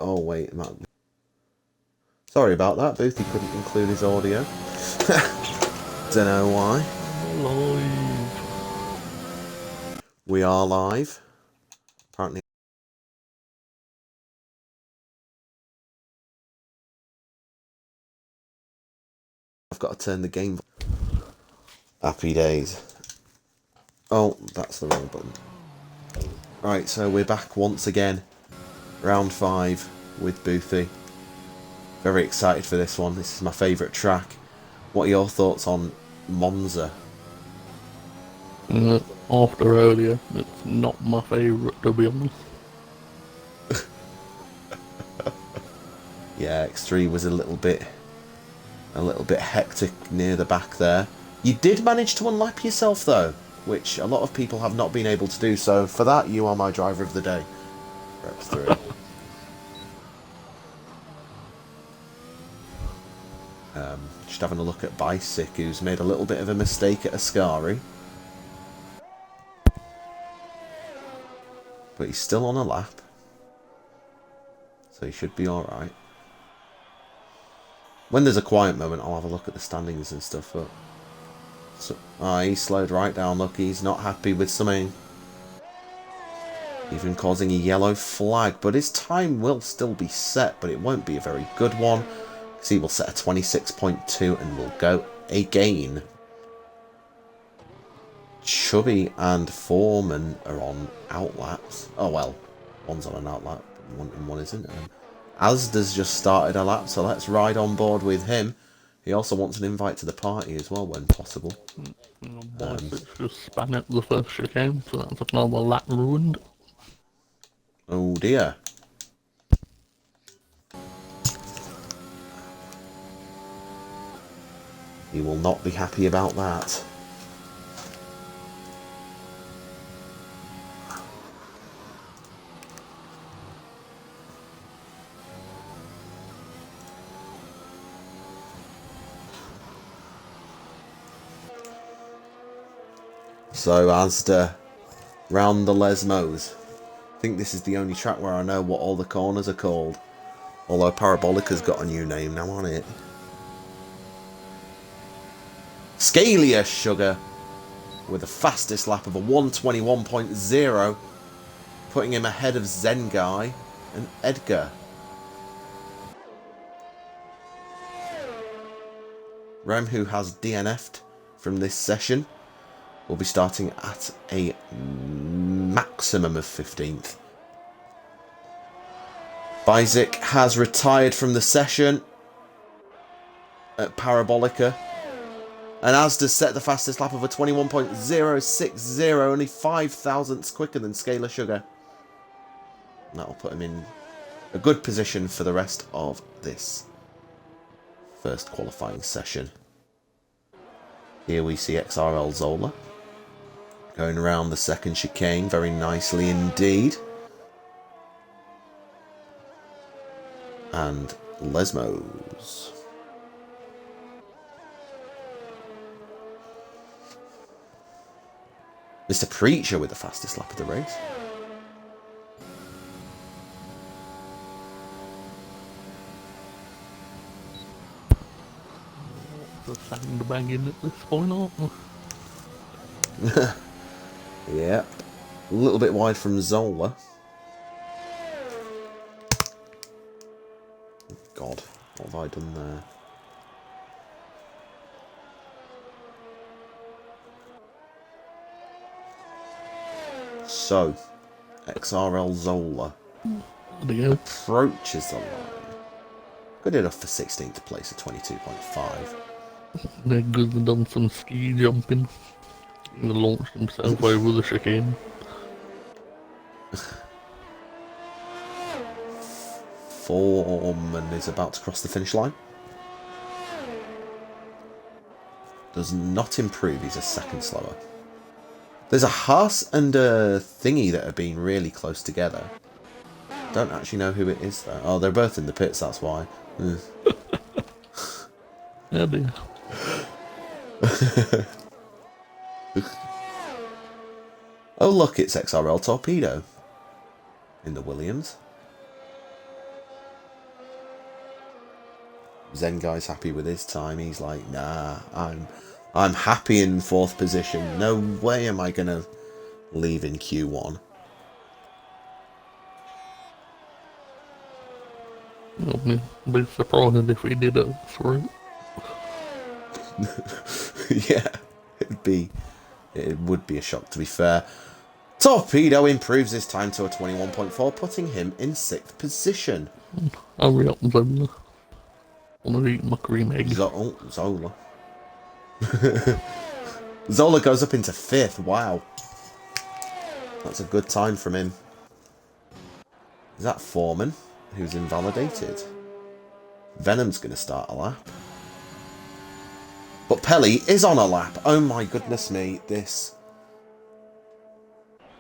Oh, wait. Sorry about that. Boothie couldn't include his audio. Don't know why. Live. We are live. Apparently. I've got to turn the game. Happy days. Oh, that's the wrong button. Right, so we're back once again. Round 5 with Boothie. Very excited for this one. This is my favourite track. What are your thoughts on Monza? After earlier, it's not my favourite, to be honest. Yeah, X3 was a little bit hectic near the back there. You did manage to unlap yourself though, which a lot of people have not been able to do, so for that you are my driver of the day. For X3. Just having a look at Bicyc, who's made a little bit of a mistake at Ascari. But he's still on a lap. So he should be alright. When there's a quiet moment, I'll have a look at the standings and stuff. But he slowed right down. Look, he's not happy with something. Even causing a yellow flag. But his time will still be set, but it won't be a very good one. Because he will set a 26.2 and will go again. Chubby and Foreman are on outlaps. Oh well, one's on an outlap, and one isn't. Asda's just started a lap, so let's ride on board with him. He also wants an invite to the party as well, when possible. It's just span at the first chicane, so that's another lap ruined. Oh dear. He will not be happy about that. So Asda round the Lesmos. I think this is the only track where I know what all the corners are called. Although Parabolica's got a new name now, hasn't it? Scalia Sugar with the fastest lap of a 121.0, putting him ahead of Zengai and Edgar. Rem, who has DNF'd from this session, will be starting at a maximum of 15th. Bizyk has retired from the session at Parabolica. And Asda set the fastest lap of a 21.060, only 5 thousandths quicker than Scalar Sugar. That'll put him in a good position for the rest of this first qualifying session. Here we see XRL Zola going around the second chicane very nicely indeed. And Lesmos. Mr. Preacher with the fastest lap of the race. The sandbagging at this point, aren't we? Yep. A little bit wide from Zola. God, what have I done there? So, XRL Zola approaches the line. Good enough for 16th place at 22.5. They're good, they've done some ski jumping. He launched himself over the chicane. Foreman is about to cross the finish line. Does not improve, he's a second slower. There's a Haas and a Thingy that have been really close together. Don't actually know who it is though. Oh, they're both in the pits, that's why. Yeah, dear. Oh look, it's XRL Torpedo in the Williams. Zen guy's happy with his time. He's like, nah, I'm happy in 4th position. No way am I gonna leave in Q1. I'll be surprised if we did it through. Yeah, it would be a shock, to be fair. Torpedo improves his time to a 21.4, putting him in 6th position. Hurry up, Zola. I want to eat my cream egg. Zola. Zola goes up into 5th. Wow. That's a good time from him. Is that Foreman, who's invalidated? Venom's going to start a lap. But Pelly is on a lap. Oh my goodness me, this.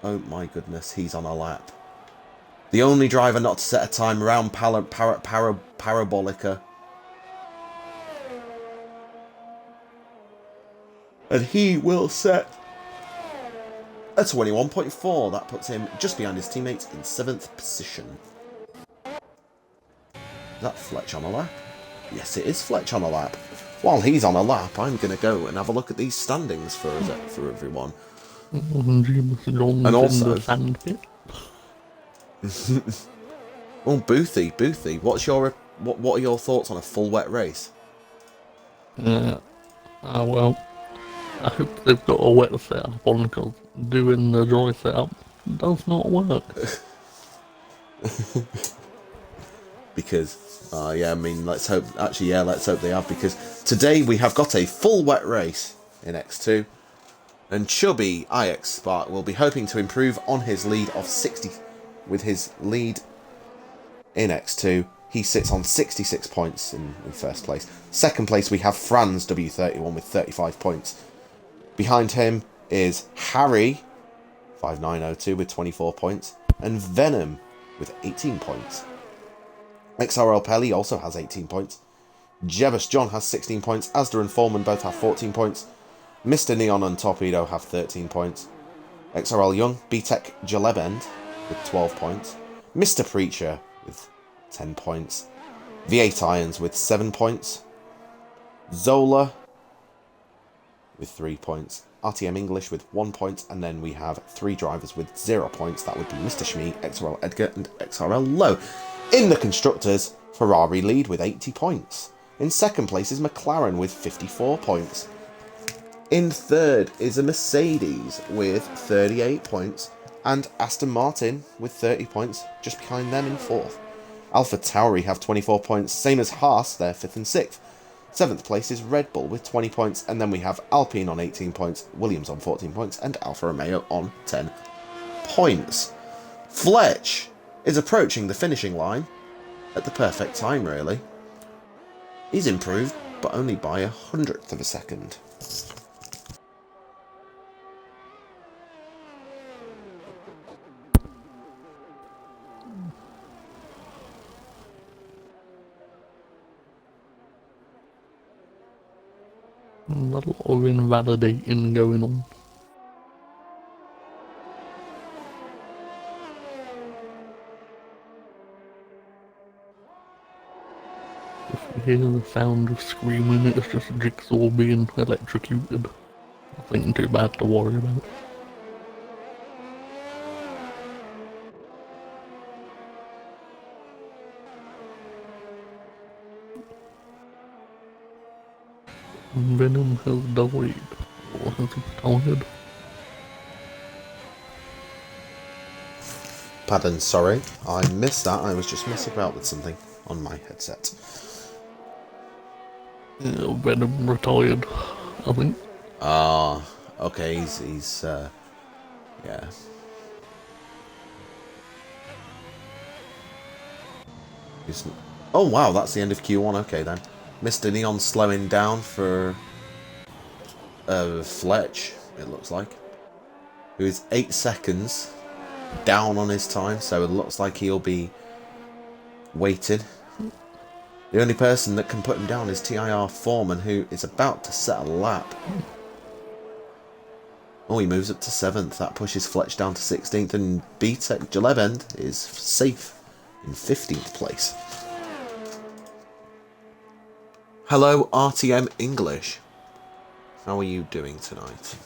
Oh my goodness, he's on a lap. The only driver not to set a time around Parabolica. And he will set a 21.4. That puts him just behind his teammates in 7th position. Is that Fletch on a lap? Yes, it is Fletch on a lap. While he's on a lap, I'm going to go and have a look at these standings for everyone. And also... the sand pit. Oh, Boothie, what are your thoughts on a full wet race? Well, I hope they've got a wet setup on, because doing the dry setup does not work. Because, yeah, I mean, let's hope they have, because today we have got a full wet race in X2, and Chubby IX Spark will be hoping to improve on his lead of 60, with his lead in X2. He sits on 66 points in 1st place. 2nd place we have Franz W31 with 35 points. Behind him is Harry 5902 with 24 points, and Venom with 18 points. XRL Pelly also has 18 points. Jebus John has 16 points. Asda and Foreman both have 14 points. Mr. Neon and Torpedo have 13 points. XRL Young, BTEC Jalebend with 12 points. Mr. Preacher with 10 points. V8 Irons with 7 points. Zola with 3 points. RTM English with 1 point. And then we have 3 drivers with 0 points. That would be Mr. Shmee, XRL Edgar, and XRL Low. In the Constructors, Ferrari lead with 80 points. In 2nd place is McLaren with 54 points. In 3rd is a Mercedes with 38 points. And Aston Martin with 30 points, just behind them in 4th. Alpha Tauri have 24 points, same as Haas, they're 5th and 6th. 7th place is Red Bull with 20 points, and then we have Alpine on 18 points, Williams on 14 points, and Alfa Romeo on 10 points. Fletch is approaching the finishing line at the perfect time, really. He's improved, but only by 100th of a second. A lot of invalidating going on. If you hear the sound of screaming, it's just Jigsaw being electrocuted. Nothing too bad to worry about. Venom has died, or has he died? Pardon, sorry, I missed that. I was just messing about with something on my headset. Yeah, Venom retired, I think. Ah, okay, he's yeah. Oh wow, that's the end of Q1, okay then. Mr. Neon slowing down for Fletch, it looks like. Who is 8 seconds down on his time, so it looks like he'll be weighted. The only person that can put him down is TIR Foreman, who is about to set a lap. Oh, he moves up to 7th. That pushes Fletch down to 16th, and BTEC Jalebend is safe in 15th place. Hello, RTM English. How are you doing tonight?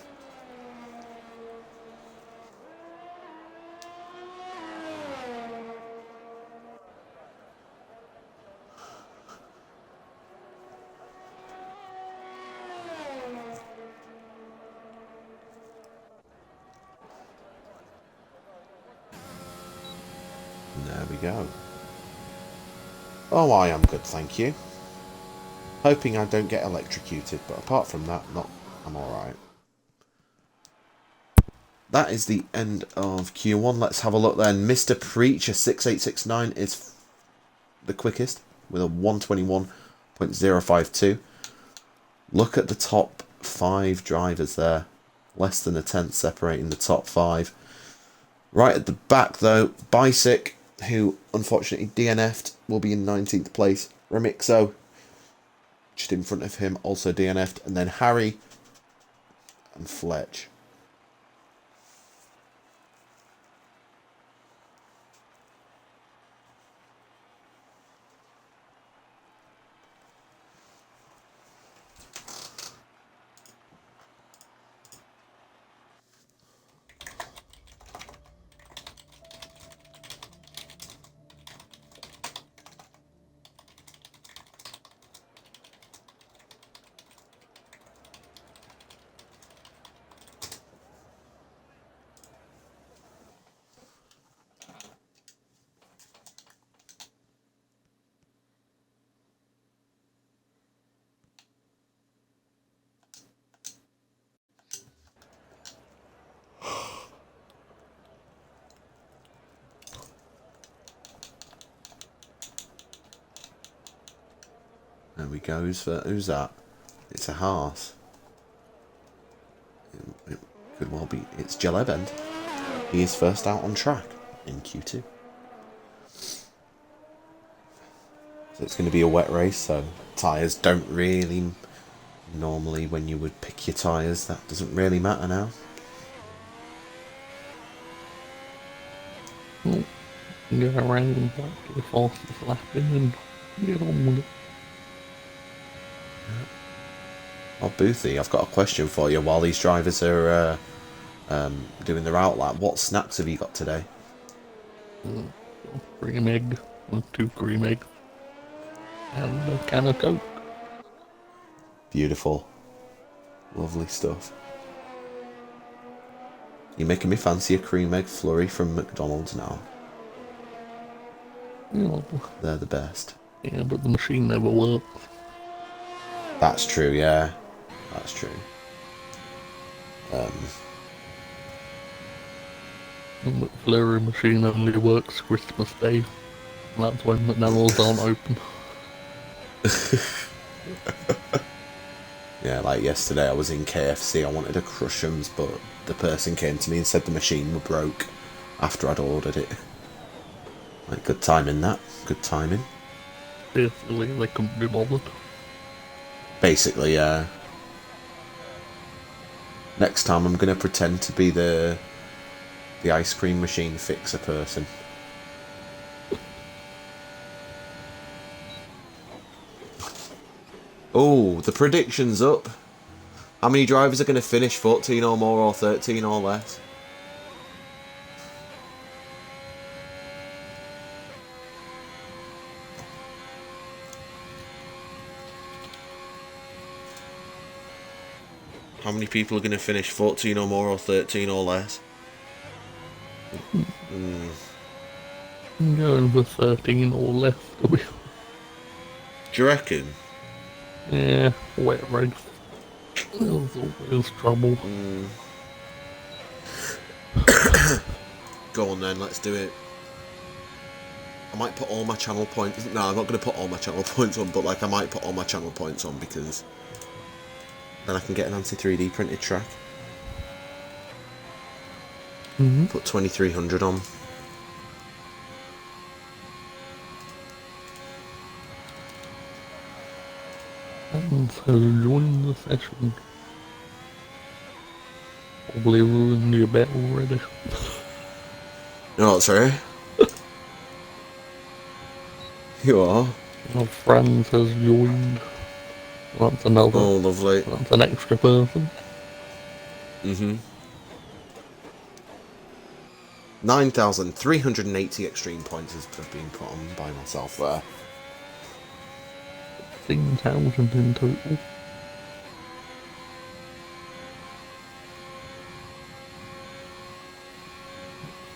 There we go. Oh, I am good, thank you. Hoping I don't get electrocuted, but apart from that, I'm alright. That is the end of Q1. Let's have a look then. Mr. Preacher 6869 is the quickest with a 121.052. Look at the top 5 drivers there. Less than a tenth separating the top 5. Right at the back though, Bisic, who unfortunately DNF'd, will be in 19th place. Remixo, just in front of him, also DNF'd. And then Harry and Fletch. There we go. Who's that? It's a Haas. It could well be. It's Jelebend. He is first out on track in Q2. So it's going to be a wet race, so tyres don't really... Normally when you would pick your tyres, that doesn't really matter now. Well, get around back to the fastest lap in and get on with it. Oh, Boothie, I've got a question for you while these drivers are doing their outlap. What snacks have you got today? Cream egg, 2 cream eggs, and a can of Coke. Beautiful. Lovely stuff. You're making me fancy a cream egg flurry from McDonald's now. You know, They're the best. yeah, but the machine never works. That's true, yeah. That's true. The McFlurry machine only works Christmas Day. That's when McDonald's aren't open. Yeah, like yesterday I was in KFC, I wanted a Crush'ems, but the person came to me and said the machine were broke after I'd ordered it. Like, good timing that. Good timing. Basically, they couldn't be bothered. Basically, yeah. Next time I'm going to pretend to be the ice cream machine fixer person. Oh, the prediction's up. How many drivers are going to finish 14 or more or 13 or less? How many people are going to finish 14 or more or 13 or less? I'm going for 13 or less, to be honest. Do you reckon? Yeah, wet race. There's always trouble. Go on then, let's do it. I might put all my channel points... No, I'm not going to put all my channel points on, but like I might put all my channel points on because then I can get an anti-3D printed track. Put 2300 on. And so join the session. Probably ruined your bet already. No, sorry. You are? My friend has joined. That's another. Oh, lovely. That's an extra person. 9,380 extreme points has been put on by myself there. 16,000 in total.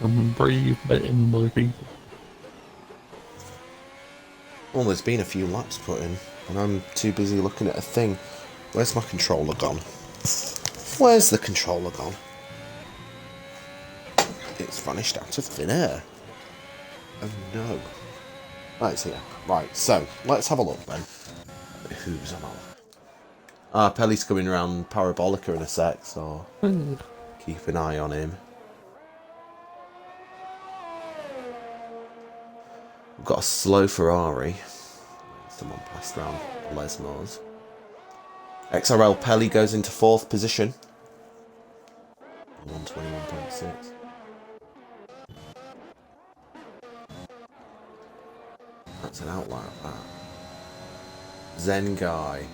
Some brave betting by people. Well, there's been a few laps put in, and I'm too busy looking at a thing. Where's my controller gone? Where's the controller gone? It's vanished out of thin air. Oh no. Right, it's here. Right, so, let's have a look then. Who's on our... Pelly's coming around Parabolica in a sec, so keep an eye on him. We've got a slow Ferrari. Someone passed around Lesmore's. XRL Pelly goes into 4th position. 121.6. That's an outlier of that. Zen Guy.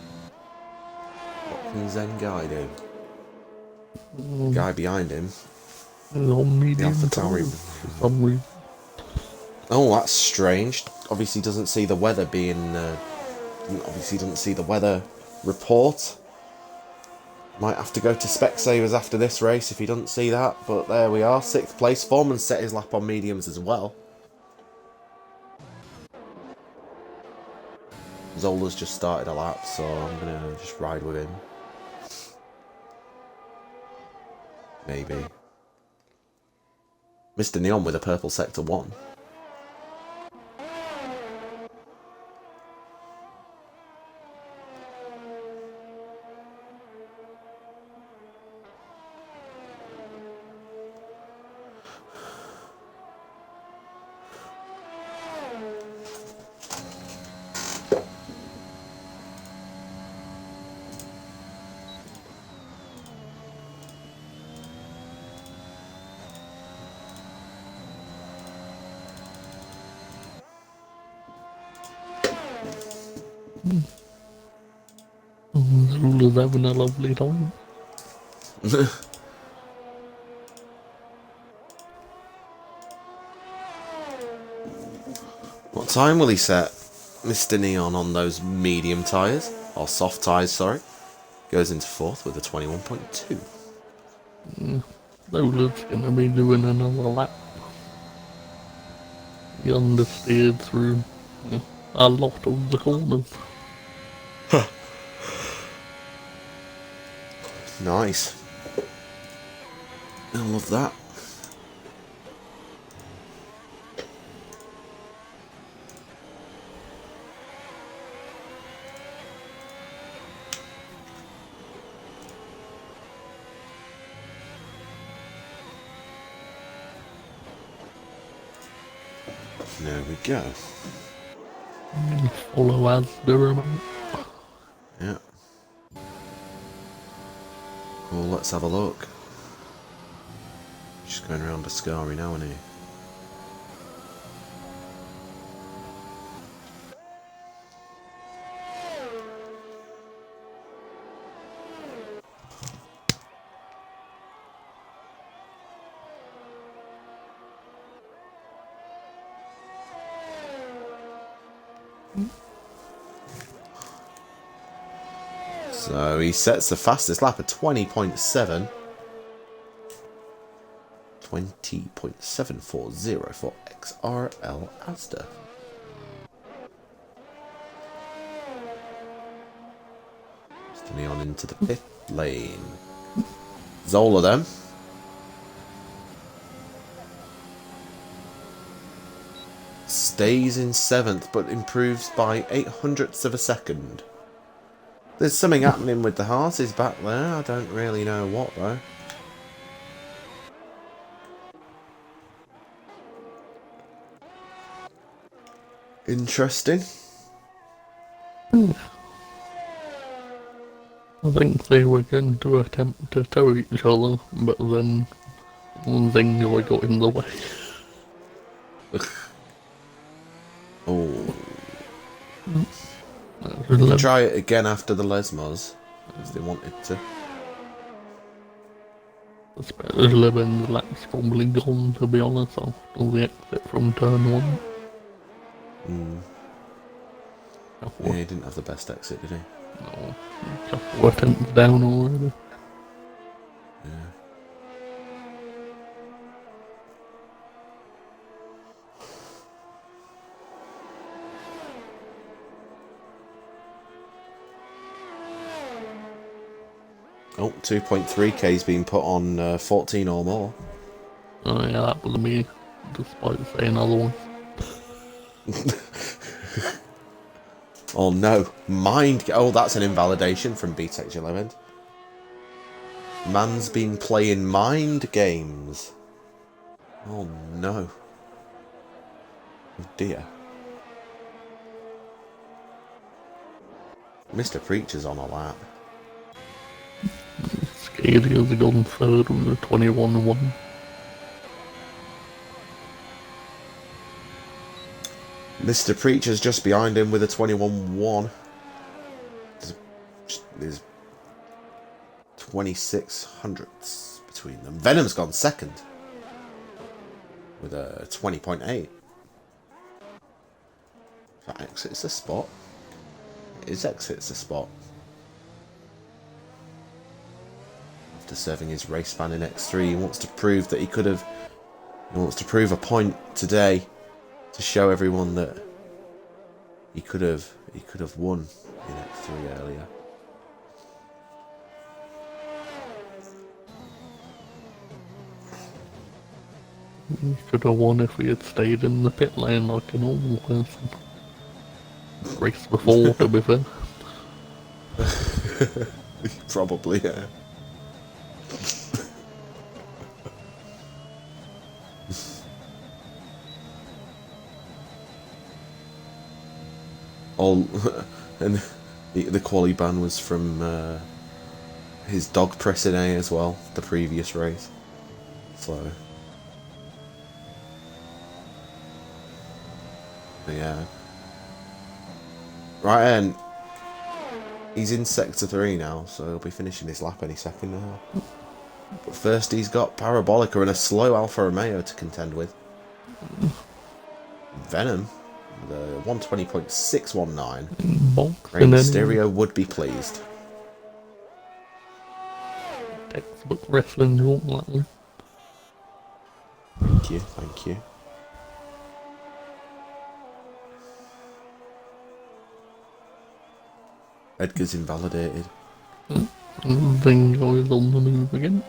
What can Zen Guy do? Guy behind him. On medium AlphaTauri. for some reason. Oh, that's strange. Obviously doesn't see the weather being... obviously doesn't see the weather report. Might have to go to Specsavers after this race if he doesn't see that. But there we are. 6th place. Foreman set his lap on mediums as well. Zola's just started a lap, so I'm going to just ride with him. Maybe. Mr. Neon with a purple sector 1. Zula's having a lovely time. What time will he set Mr. Neon on those medium tyres? Or soft tyres, sorry. Goes into 4th with a 21.2. Zula's gonna be doing another lap. He understeered through a lot of the corners. Nice. I love that. There we go. Follow as the remote. Yeah. Well, let's have a look. Just going around Ascari now, isn't he? So he sets the fastest lap at 20.7. 20.740 for XRL Asda. Just Neon into the 5th lane. Zola then. Stays in 7th but improves by 0.08 of a second. There's something happening with the horses back there. I don't really know what though. Interesting. I think they were going to attempt to tow each other, but then Zengoi got in the way. Oh. They can try it again after the Lesmos, if they wanted to. I suppose 11 laps probably gone, to be honest, after the exit from turn 1. Yeah, he didn't have the best exit, did he? No, a couple of attempts down already. Yeah. Oh, 2.3k's been put on 14 or more. Oh yeah, that was me, despite saying otherwise. Oh no, oh, that's an invalidation from BTEC 11. Man's been playing mind games. Oh no. Oh dear. Mr. Preacher's on a lap. Scalia's gone third with a 21-1. Mr. Preacher's just behind him with a 21-1. There's 26 hundredths between them. Venom's gone second with a 20.8. That exits the spot. It is exits the spot. After serving his race span in X3, he wants to prove that he could have. He wants to prove a point today to show everyone that he could have won in X3 earlier. He could have won if he had stayed in the pit lane like a normal person. Race before, to be fair. Probably, yeah. All and the quali ban was from his dog pressing A as well, the previous race. So yeah. Right, and he's in sector 3 now, so he'll be finishing his lap any second now. But first he's got Parabolica and a slow Alfa Romeo to contend with. Venom, the 120.619. Rain Stereo would be pleased. Textbook wrestling, you want that one? Thank you, thank you. Edgar's invalidated. Bingo is on the move again.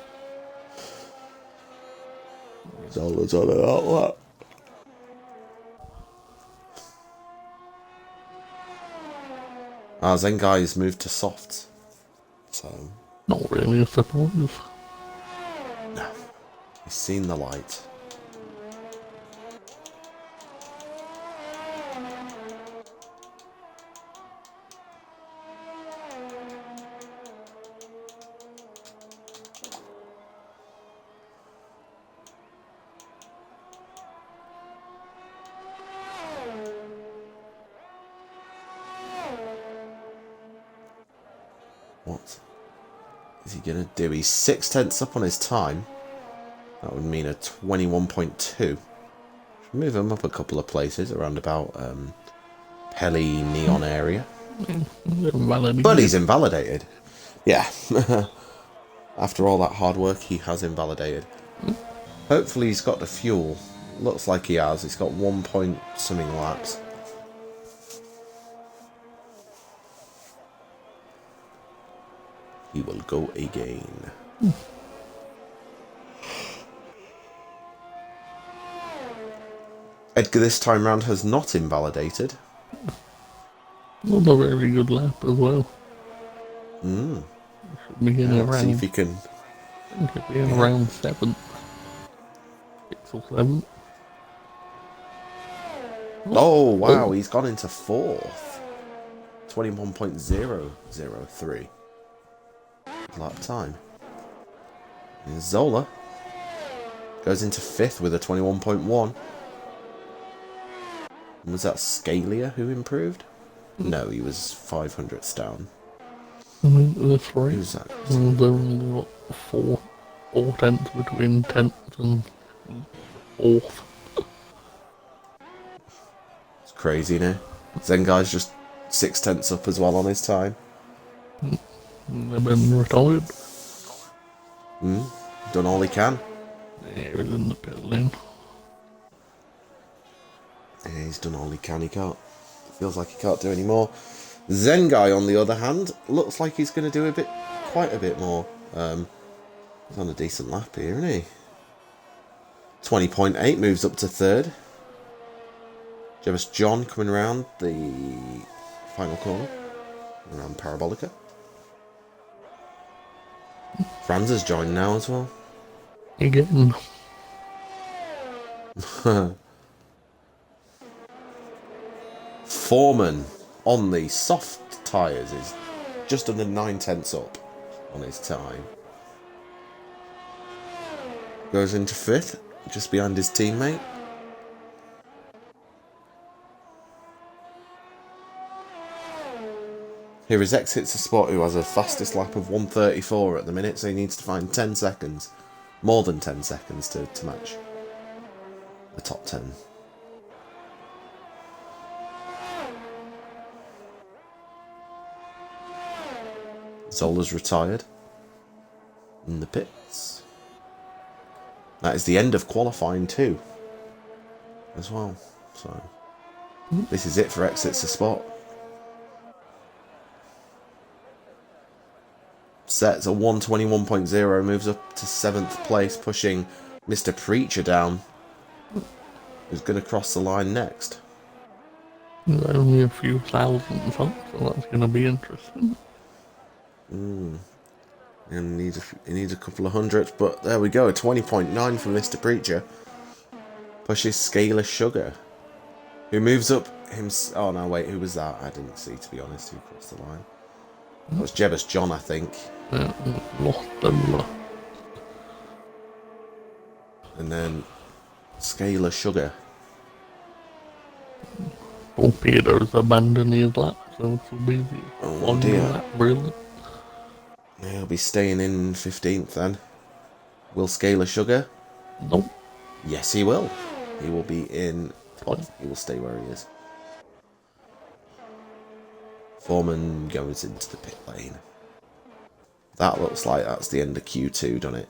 Zola's on an outlet. Zengai's moved to softs. So. Not really a surprise. No. He's seen the light. What is he going to do? He's 6/10 up on his time. That would mean a 21.2. Move him up a couple of places around about Pelly Neon area. But he's invalidated. Yeah. After all that hard work, he has invalidated. Hopefully he's got the fuel. Looks like he has. He's got 1 point something laps. He will go again. Edgar this time round has not invalidated. Not a very good lap as well. Should be in around. See if he can. I think it'd be in around 7. 6 or 7. Oh wow, he's gone into 4th. 21.003 lap time. And Zola goes into 5th with a 21.1. Was that Scalia who improved? No, he was 500ths down. I mean, the three. Who's that? And there's only what, four tenths between 10th and 4th. It's crazy now. Zengai's just 6 tenths up as well on his time. They've been retired. Done all he can. Yeah, he was in the pit lane. Yeah, he's done all he can. He can't. Feels like he can't do any more. Zengai, on the other hand, looks like he's going to do quite a bit more. He's on a decent lap here, isn't he? 20.8 moves up to third. Jealous John coming around the final corner, around Parabolica. Franz has joined now as well. Again. Foreman on the soft tyres is just under 9 tenths up on his time. Goes into 5th, just behind his teammate. Here is X hits a spot who has a fastest lap of 1:34 at the minute, so he needs to find 10 seconds, more than 10 seconds to match the top 10. Zola's retired in the pits. That is the end of qualifying 2 as well. So this is it for Exits the Spot. Sets a 121.0, moves up to 7th place, pushing Mr. Preacher down, who's going to cross the line next. There's only a few thousands up, so that's going to be interesting. And he needs a couple of hundreds, but there we go. 20.9 for Mr. Preacher. Pushes Scalar Sugar, who moves up him. Oh no, wait, who was that? I didn't see, to be honest, who crossed the line. That was Jealous John, I think. Yeah, lost them. And then Scalar Sugar. Torpedo's abandoned his lap, so it's a busy. Oh dear. Lap, really. He'll be staying in 15th then. Will Scalar Sugar? Nope. Yes, he will. He will be in 12th. He will stay where he is. Foreman goes into the pit lane. That looks like that's the end of Q2, doesn't it?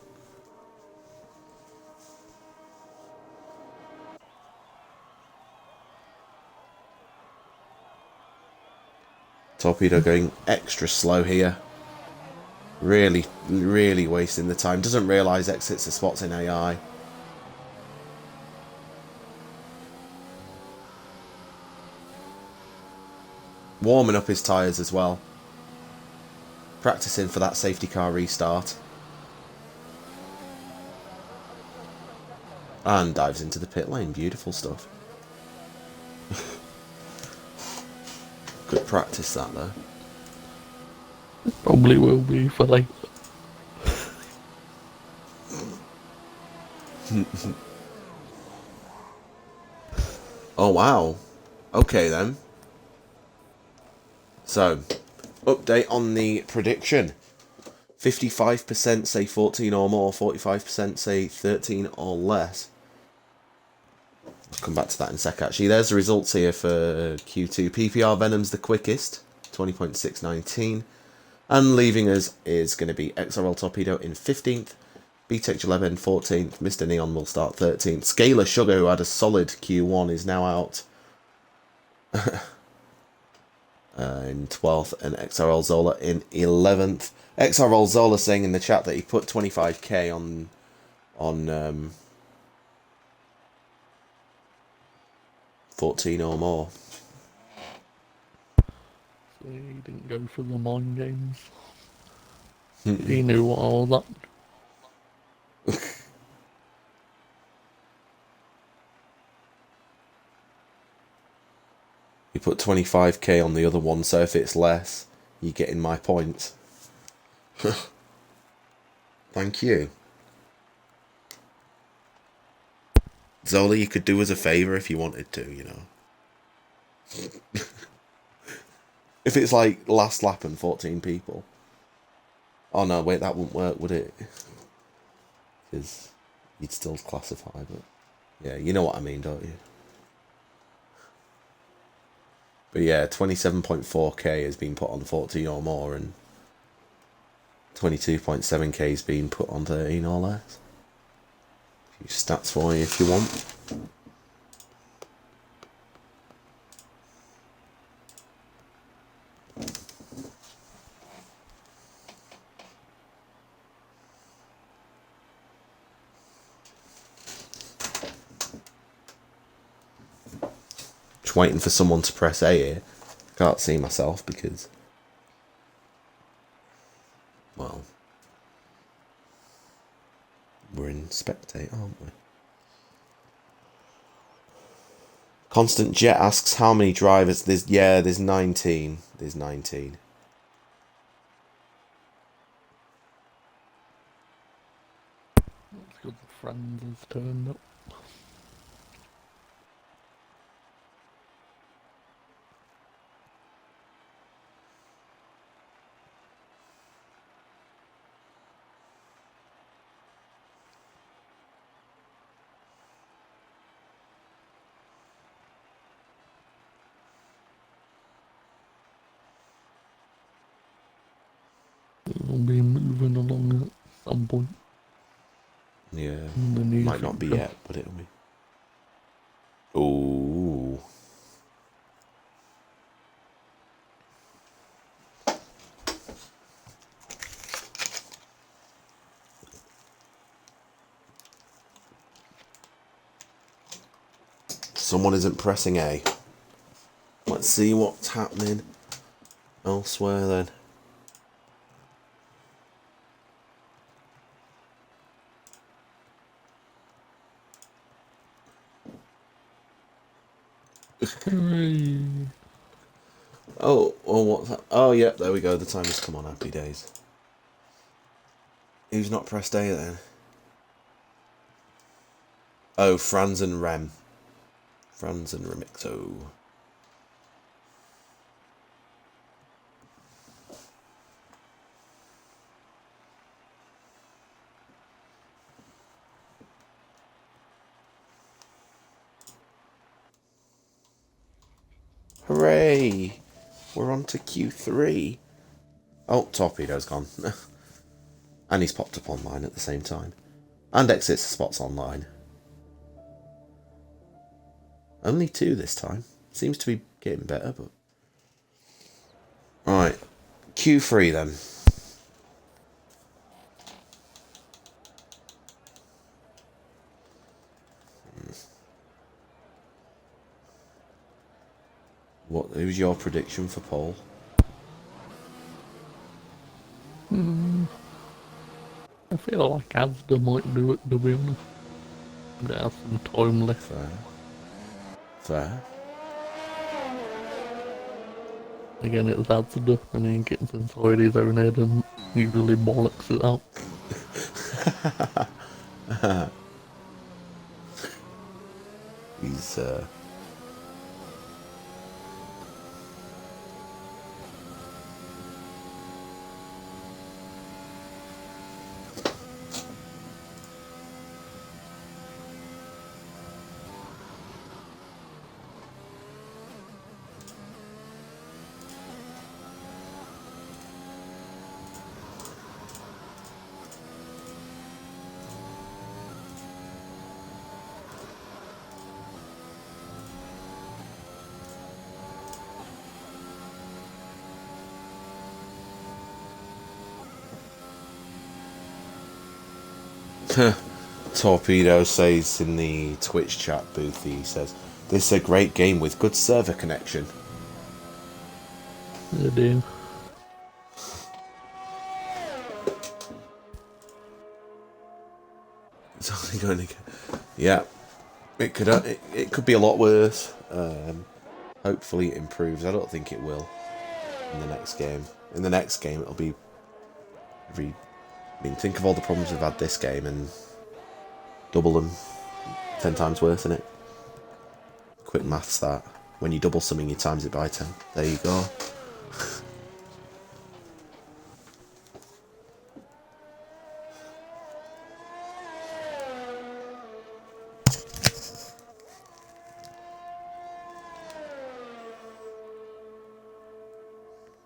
Torpedo going extra slow here. Really, really wasting the time. Doesn't realise exits the spots in AI. Warming up his tyres as well. Practicing for that safety car restart. And dives into the pit lane. Beautiful stuff. Good practice that though. Probably will be for later. Oh wow. Okay then. So, update on the prediction. 55% say 14 or more, 45% say 13 or less. I'll come back to that in a sec actually. There's the results here for Q2. PPR Venom's the quickest, 20.619. And leaving us is going to be XRL Torpedo in 15th. BTech11 14th. Mr. Neon will start 13th. Scalar Sugar, who had a solid Q1, is now out in 12th. And XRL Zola in 11th. XRL Zola saying in the chat that he put 25k on 14 or more. So he didn't go for the mind games. He knew what I was up to. You put 25k on the other one, so if it's less, you're getting my points. Thank you. Zola, you could do us a favour if you wanted to, you know. If it's like last lap and 14 people. Oh no, wait, that wouldn't work, would it? Because you'd still classify, but yeah, you know what I mean, don't you? But yeah, 27.4k has been put on 14 or more, and 22.7k has been put on 13 or less. A few stats for you if you want. Just waiting for someone to press A here. Can't see myself because, well, we're in spectate, aren't we? Constant Jet asks how many drivers. There's 19. There's 19. That's good the friends has turned up. We'll be moving along at some point. Yeah. In the near Might not be future. yet, but it'll be. Ooh. Someone isn't pressing A. Let's see what's happening elsewhere then. Hooray! Oh, what's that? Oh, yeah, there we go. The time has come on. Happy days. Who's not pressed A then? Oh, Franz and Rem. Franz and Remixo. Hooray! We're on to Q3. Oh, Torpedo's gone. And he's popped up online at the same time. And exits the spots online. Only 2 this time. Seems to be getting better, but... Right. Q3 then. Who's your prediction for pole? I feel like Asda might do it, to be honest. They have some time left. Fair. Again, it's Asda, and he gets inside his own head and usually bollocks it out. He's, Torpedo says in the Twitch chat booth, he says, "This is a great game with good server connection." They do. It's only going to get... Yeah. It could be a lot worse. Hopefully it improves. I don't think it will in the next game. In the next game it'll be... I mean, think of all the problems we've had this game and double them 10 times worse, innit? Quick maths that. When you double something, you times it by 10. There you go.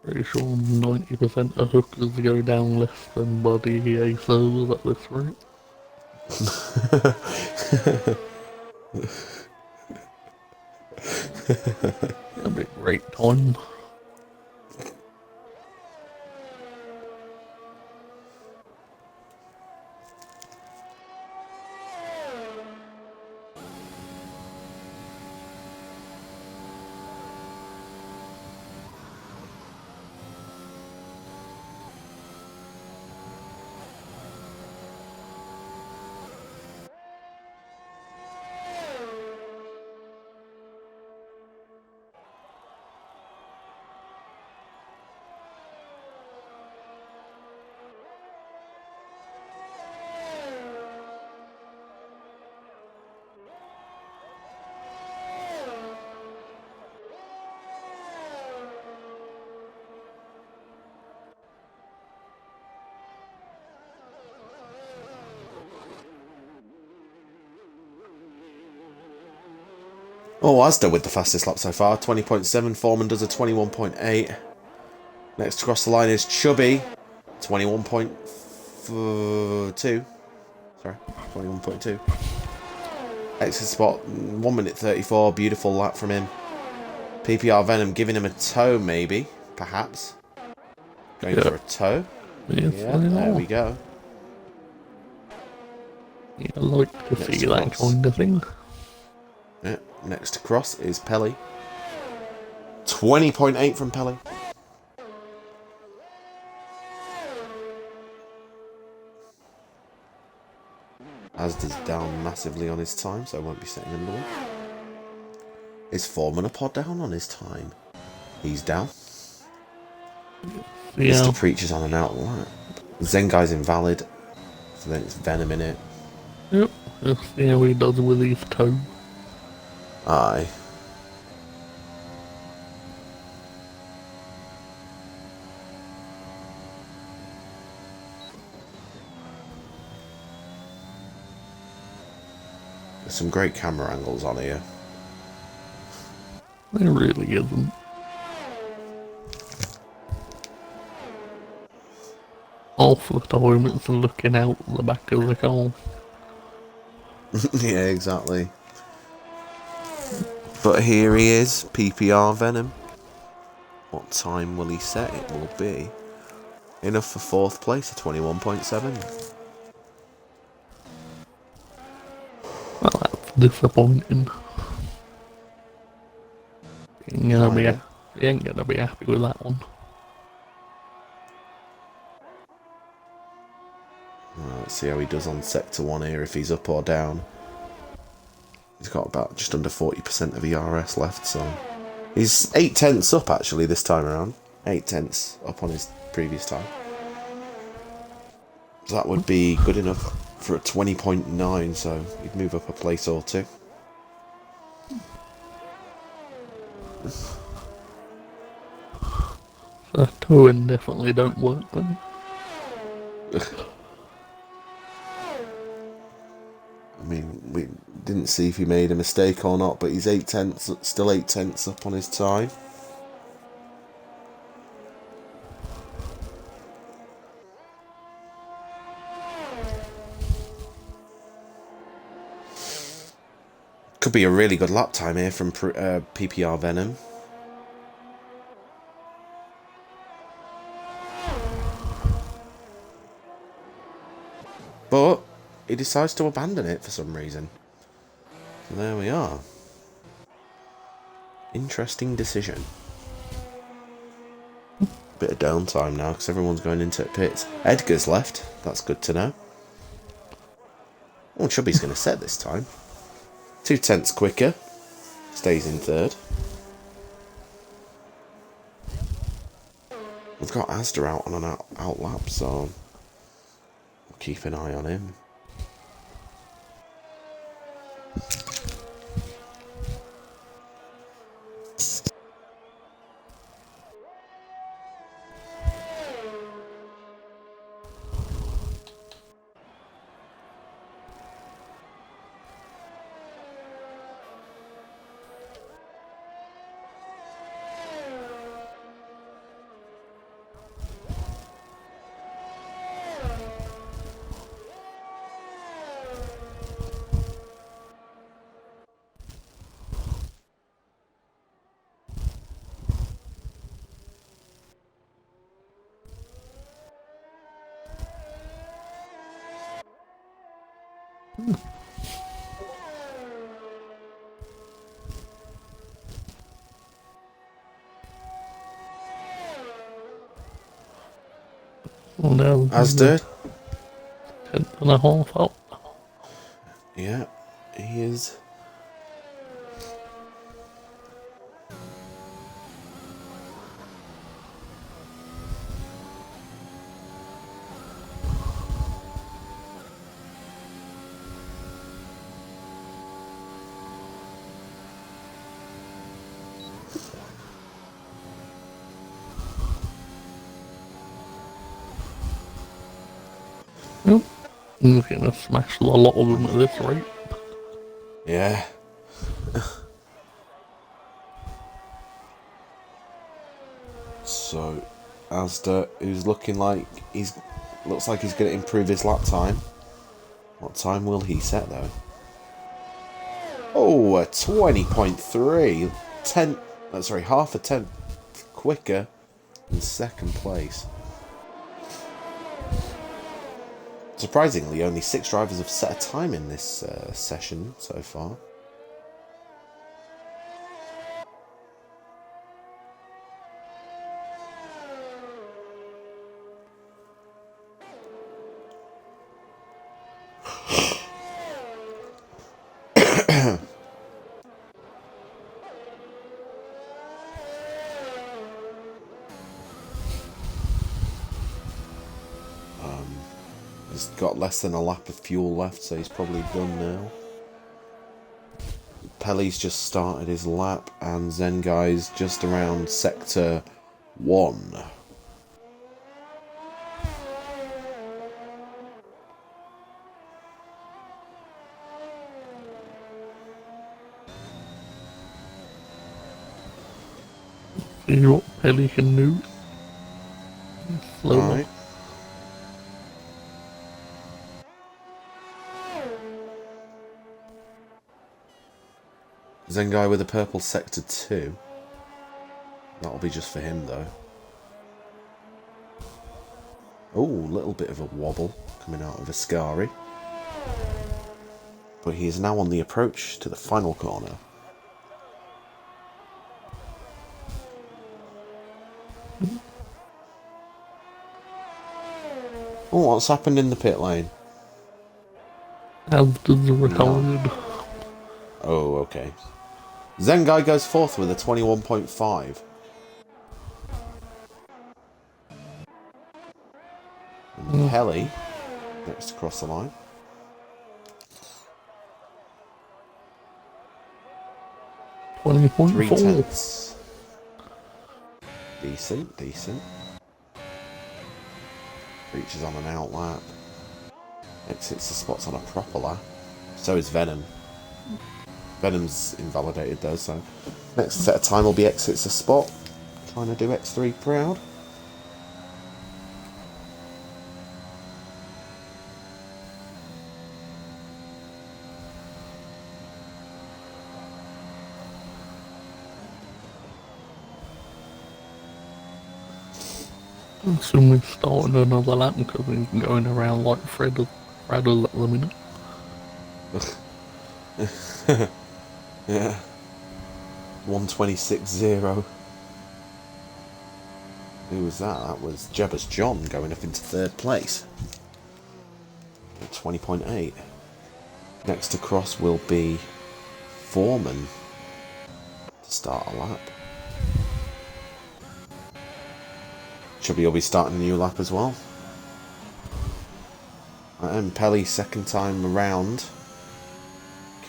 Pretty sure 90% of hookers go down less than body EA servers at this rate. It'll be a great time. Oh, Asda with the fastest lap so far, 20.7. Foreman does a 21.8. Next across the line is Chubby, 21.2. Sorry, 21.2. Exit spot, 1 minute 34. Beautiful lap from him. PPR Venom giving him a toe, maybe, perhaps. Going for a toe. Yes, Yeah, there we go. Yeah, I like to see that kind of thing. Yeah, next across is Pelly. 20.8 from Pelly. Asda's down massively on his time, so I won't be setting under one. Is Foreman a pod down on his time? He's down. Yeah. Mr. Preacher's on an out lap. Zengai's invalid, so then it's Venom in it. Yep, let's see how he does with his toe. Aye. There's some great camera angles on here. There really isn't. Half the time it's looking out the back of the car. Yeah, exactly. But here he is, PPR Venom. What time will he set? It will be enough for 4th place, a 21.7. Well, that's disappointing. He ain't gonna be happy with that one. Let's see how he does on sector 1 here, if he's up or down. He's got about just under 40% of ERS left, so he's 8 tenths up actually this time around. 8 tenths up on his previous time. So that would be good enough for a 20.9, so he'd move up a place or two. So towing definitely don't work then. I mean, we didn't see if he made a mistake or not, but he's 8 tenths, still 8 tenths up on his time. Could be a really good lap time here from PPR Venom. But he decides to abandon it for some reason. So there we are. Interesting decision. Bit of downtime now because everyone's going into pits. Edgar's left. That's good to know. Oh, Chubby's going to set this time. 2 tenths quicker. Stays in 3rd. We've got Asda out on an out lap, so we'll keep an eye on him. Well, now Asda. 10.5 up. Yeah, he is. Yep. He's gonna smash a lot of them at this rate. Yeah. So, Asda, who's looking like looks like he's going to improve his lap time. What time will he set though? Oh, a 20.3. 10. Sorry, half a tenth quicker in second place. Surprisingly, only 6 drivers have set a time in this session so far. He's got less than a lap of fuel left, so he's probably done now. Pelly's just started his lap, and Zengai's just around sector 1. See what Pelly can do. Slower. Right. Zengai with a purple sector 2. That'll be just for him though. Oh, a little bit of a wobble coming out of Ascari. But he is now on the approach to the final corner. Oh, what's happened in the pit lane? Asda's retired. Oh, okay. Zengai goes fourth with a 21.5. And Pelly next to cross the line. Twenty point 3 4. tenths. Decent, decent. Reaches on an out lap. Exits the spots on a proper lap. So is Venom. Venom's invalidated though, so next set of time will be exits the spot. Trying to do X3 proud. Soon we're starting another lap because he's going around like Fred at the minute. Yeah. 126.0. Who was that? That was Jebba's John going up into third place. 20.8. Next across will be Foreman to start a lap. Chubby will be starting a new lap as well. And Pelly second time around.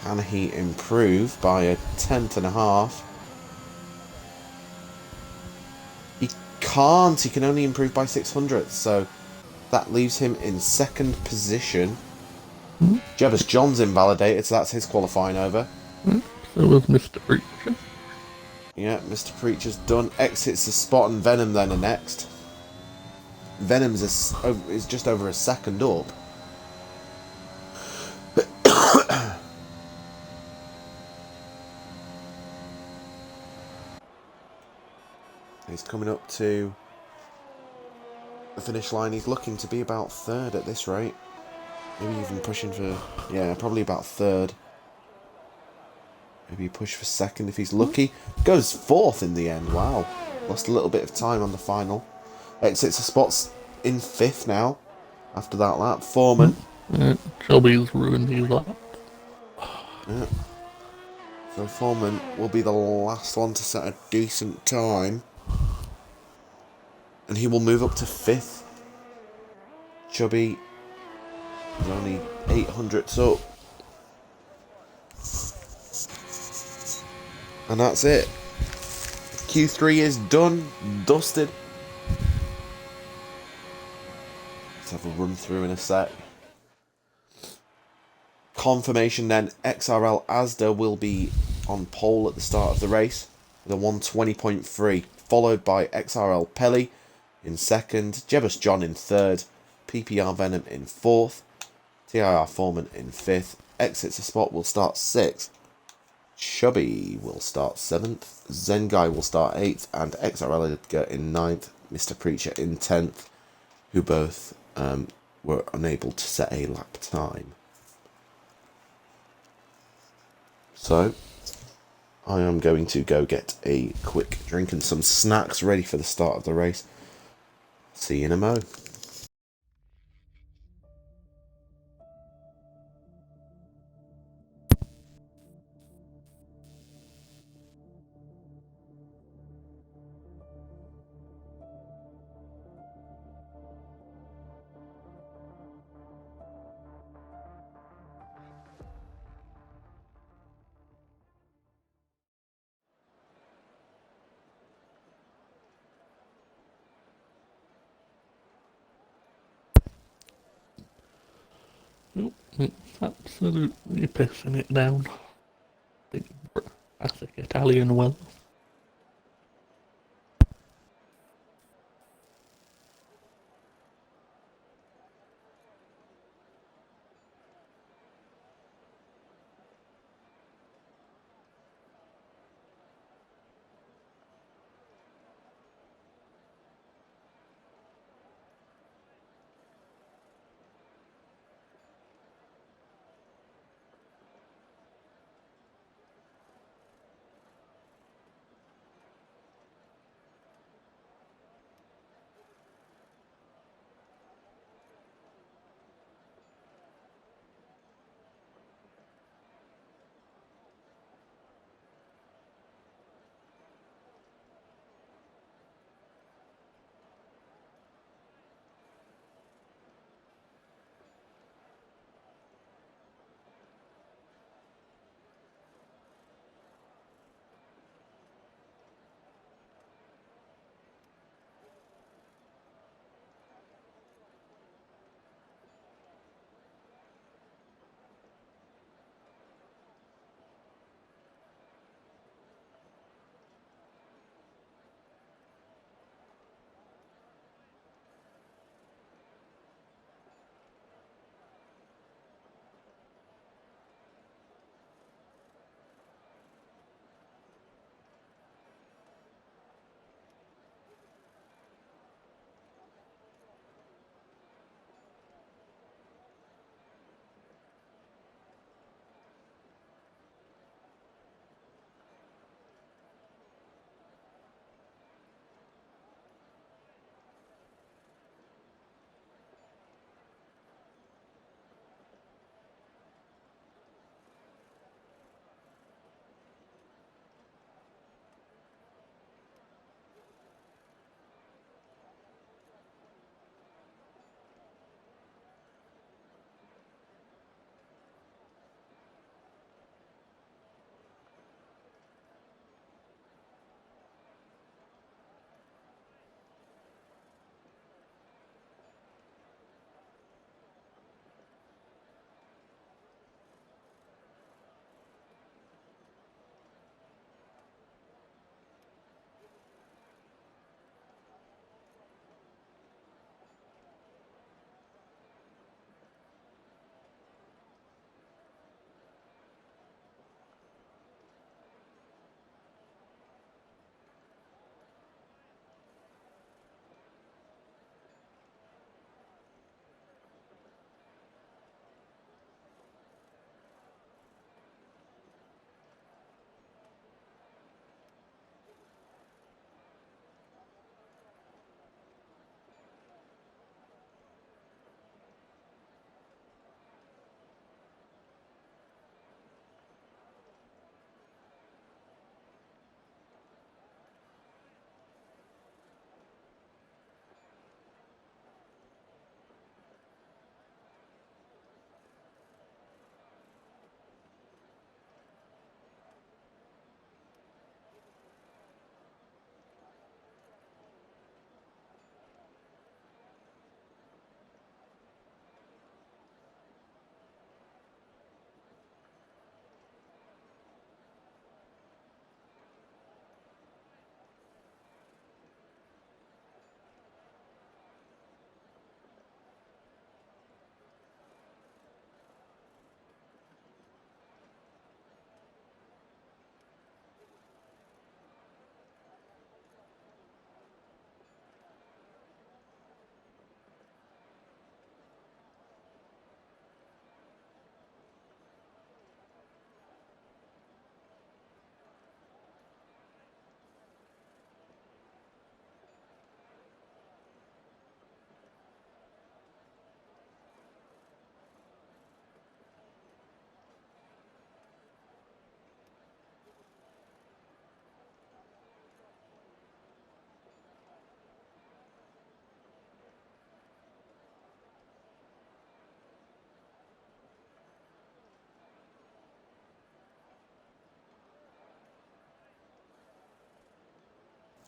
Can he improve by a tenth and a half? He can't. He can only improve by 600. So that leaves him in second position. Jebba's John's invalidated, so that's his qualifying over. So was Mr. Preacher. Yeah, Mr. Preacher's done. Exits the spot, and Venom then are next. Venom's is just over a second up. He's coming up to the finish line. He's looking to be about third at this rate. Maybe even pushing for... yeah, probably about third. Maybe push for second if he's lucky. Goes fourth in the end. Wow. Lost a little bit of time on the final. Exits the spots. in 5th now. After that lap, Foreman. Chubby's ruined his lap. Yeah. So Foreman will be the last one to set a decent time. And he will move up to 5th. Chubby is only 800 up. And that's it. Q3 is done, dusted. Let's have a run through in a sec. Confirmation then, XRL Asda will be on pole at the start of the race with a 120.3, followed by XRL Pelly in 2nd, Jebus John in 3rd, PPR Venom in 4th, TIR Foreman in 5th, Exits a Spot will start 6th, Chubby will start 7th, Zengai will start 8th, and XRL Edgar in 9th, Mr. Preacher in 10th, who both were unable to set a lap time. So, I am going to go get a quick drink and some snacks ready for the start of the race. See you in a mo. Nope, it's absolutely pissing it down. Classic Italian weather.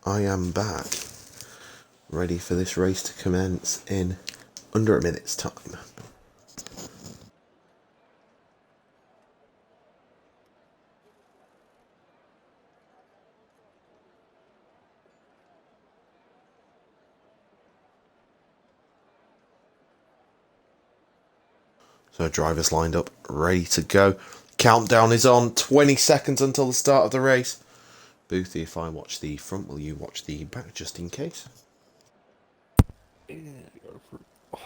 I am back, ready for this race to commence in under a minute's time. So drivers lined up, ready to go. Countdown is on, 20 seconds until the start of the race. Boothie, if I watch the front, will you watch the back just in case? Yeah, go for it.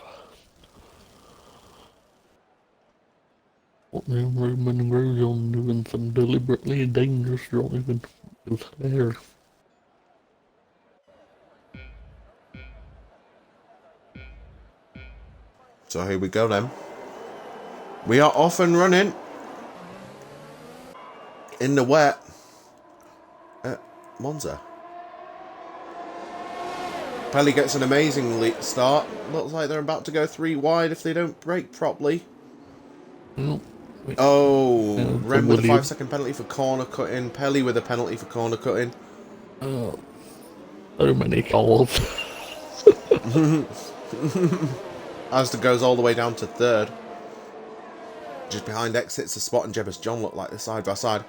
What now, Roman and Grosjean doing some deliberately dangerous driving. It was hilarious. So here we go then. We are off and running in the wet at Monza. Pelly gets an amazing start. Looks like they're about to go 3 wide if they don't brake properly. Well, Oh, yeah, Rem with a 5-second penalty for corner cutting. Pelly with a penalty for corner cutting. so many cars. Asda goes all the way down to 3rd. Just behind exits the Spot and Jebus John look like they're side by side.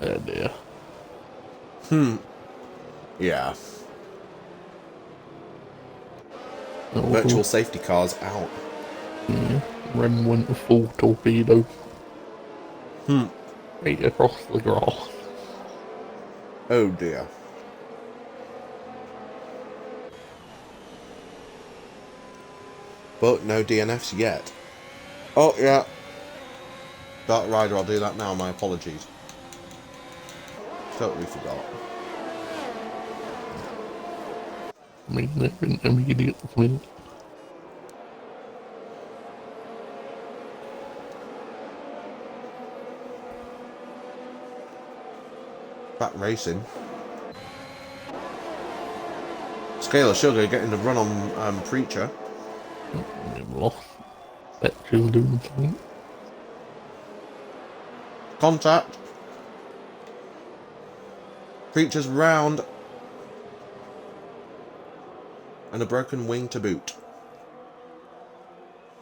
Oh dear. Yeah. Oh, Virtual safety cars out. yeah. Rem went a full torpedo. Right across the grass. Oh dear. But no DNFs yet. Oh yeah. Dark Rider, I'll do that now, my apologies. Totally forgot. I mean, they're in immediate win. Back racing. Scale of Sugar getting the run on Preacher. They've lost. Betch's doing something. Contact. Preacher's round. And a broken wing to boot.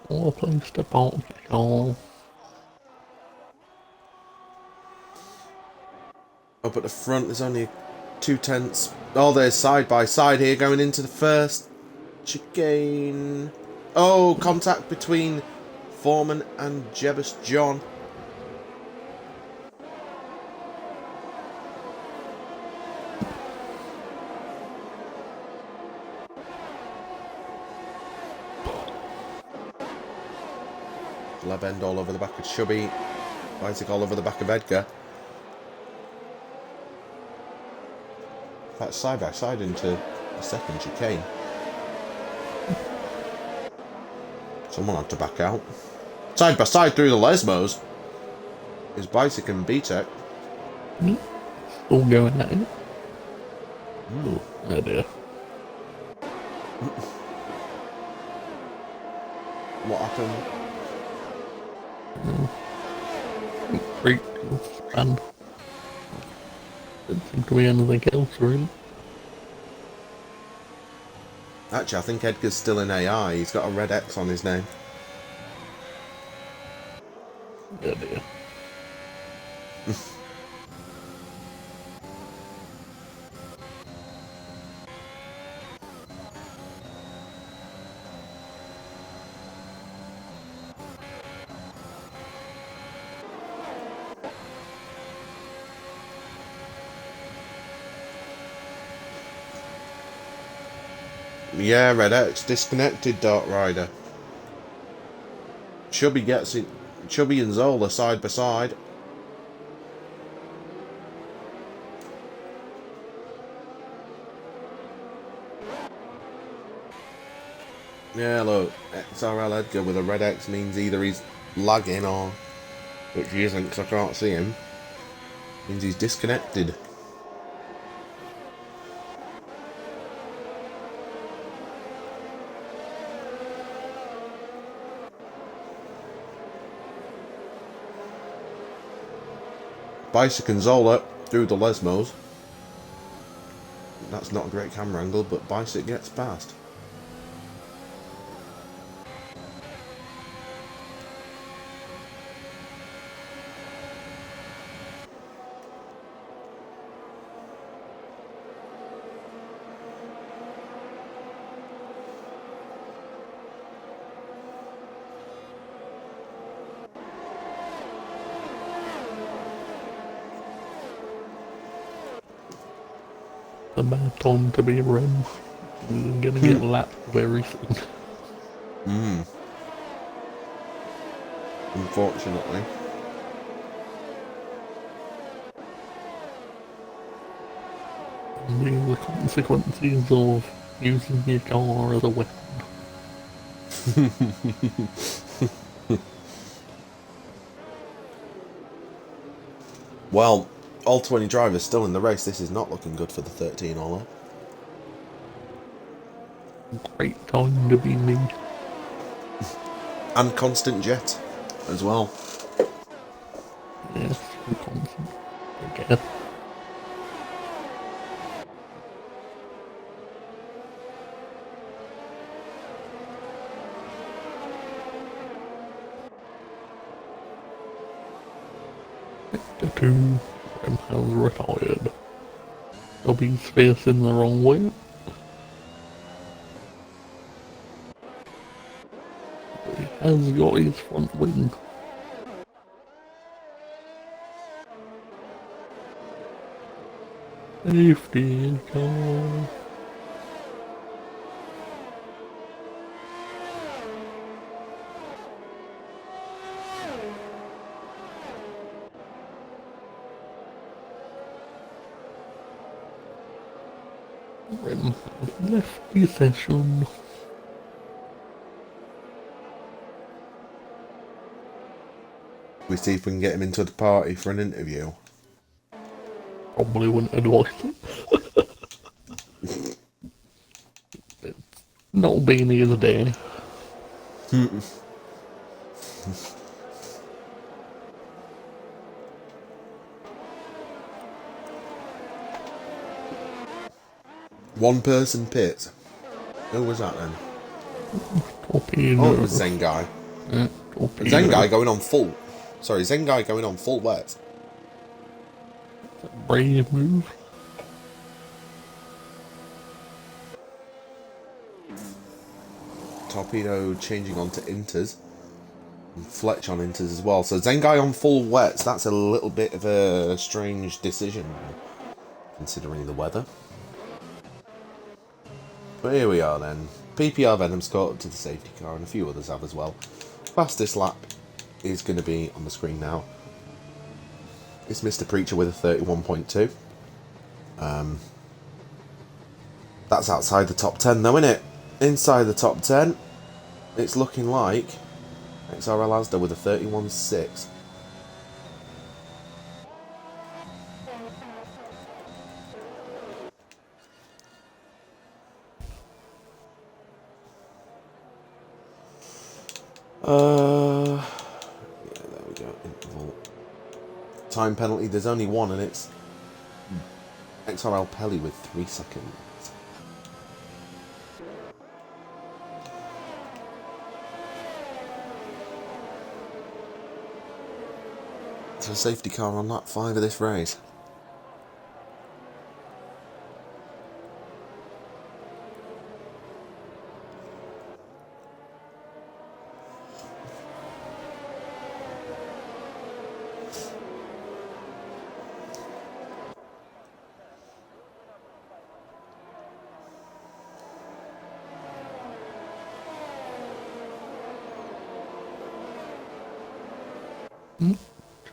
What a place to park the car. Up at the front, there's only 2/10. Oh, there's side by side here going into the first chicane. Oh, contact between Foreman and Jebus John. Lab end all over the back of Chubby. Isaac all over the back of Edgar. That's side by side into the second chicane. Someone had to back out. Side by side through the Lesmos is Bicycle and BTEC. All going at it. Oh dear. What happened? Great span. Didn't seem to be anything else really. Actually, I think Edgar's still in AI. He's got a red X on his name. Oh dear. Yeah, red X disconnected. Dark Rider. Chubby gets it. Chubby and Zola side by side. Yeah, look, XRL Edgar with a red X means either he's lagging or, which he isn't because I can't see him, means he's disconnected. Bicycle and Zola through the Lesmos. That's not a great camera angle, but Bicycle gets past. The bad time to be a Rem. We're gonna get lapped very soon. Unfortunately. The consequences of using your car as a weapon. Well, all 20 drivers still in the race. This is not looking good for the 13 Ola. Great time to be me. And Constant Jet as well. Yes, constant. I guess. Sector 2, Rem has retired. Dobby's facing the wrong way. He has got his front wing. Safety car. Rem has left the session. We see if we can get him into the party for an interview. Probably wouldn't advise it. It's not been the other day. One person pit. Who was that then? Torpedo. Oh, it was Zengai. Yeah, torpedo. Zengai going on full. Sorry, Zengai going on full wet. Brave move. Torpedo changing on to Inters. And Fletch on Inters as well. So Zengai on full wets. That's a little bit of a strange decision, considering the weather. But here we are then. PPR Venom's caught up to the safety car, and a few others have as well. Fastest lap is going to be on the screen now. It's Mr. Preacher with a 31.2. That's outside the top 10 though, isn't it? Inside the top 10, it's looking like XRL Asda with a 31.6. Yeah, there we go. Interval. Time penalty, there's only one, and it's XRL Pelly with 3 seconds. So safety car on lap 5 of this race.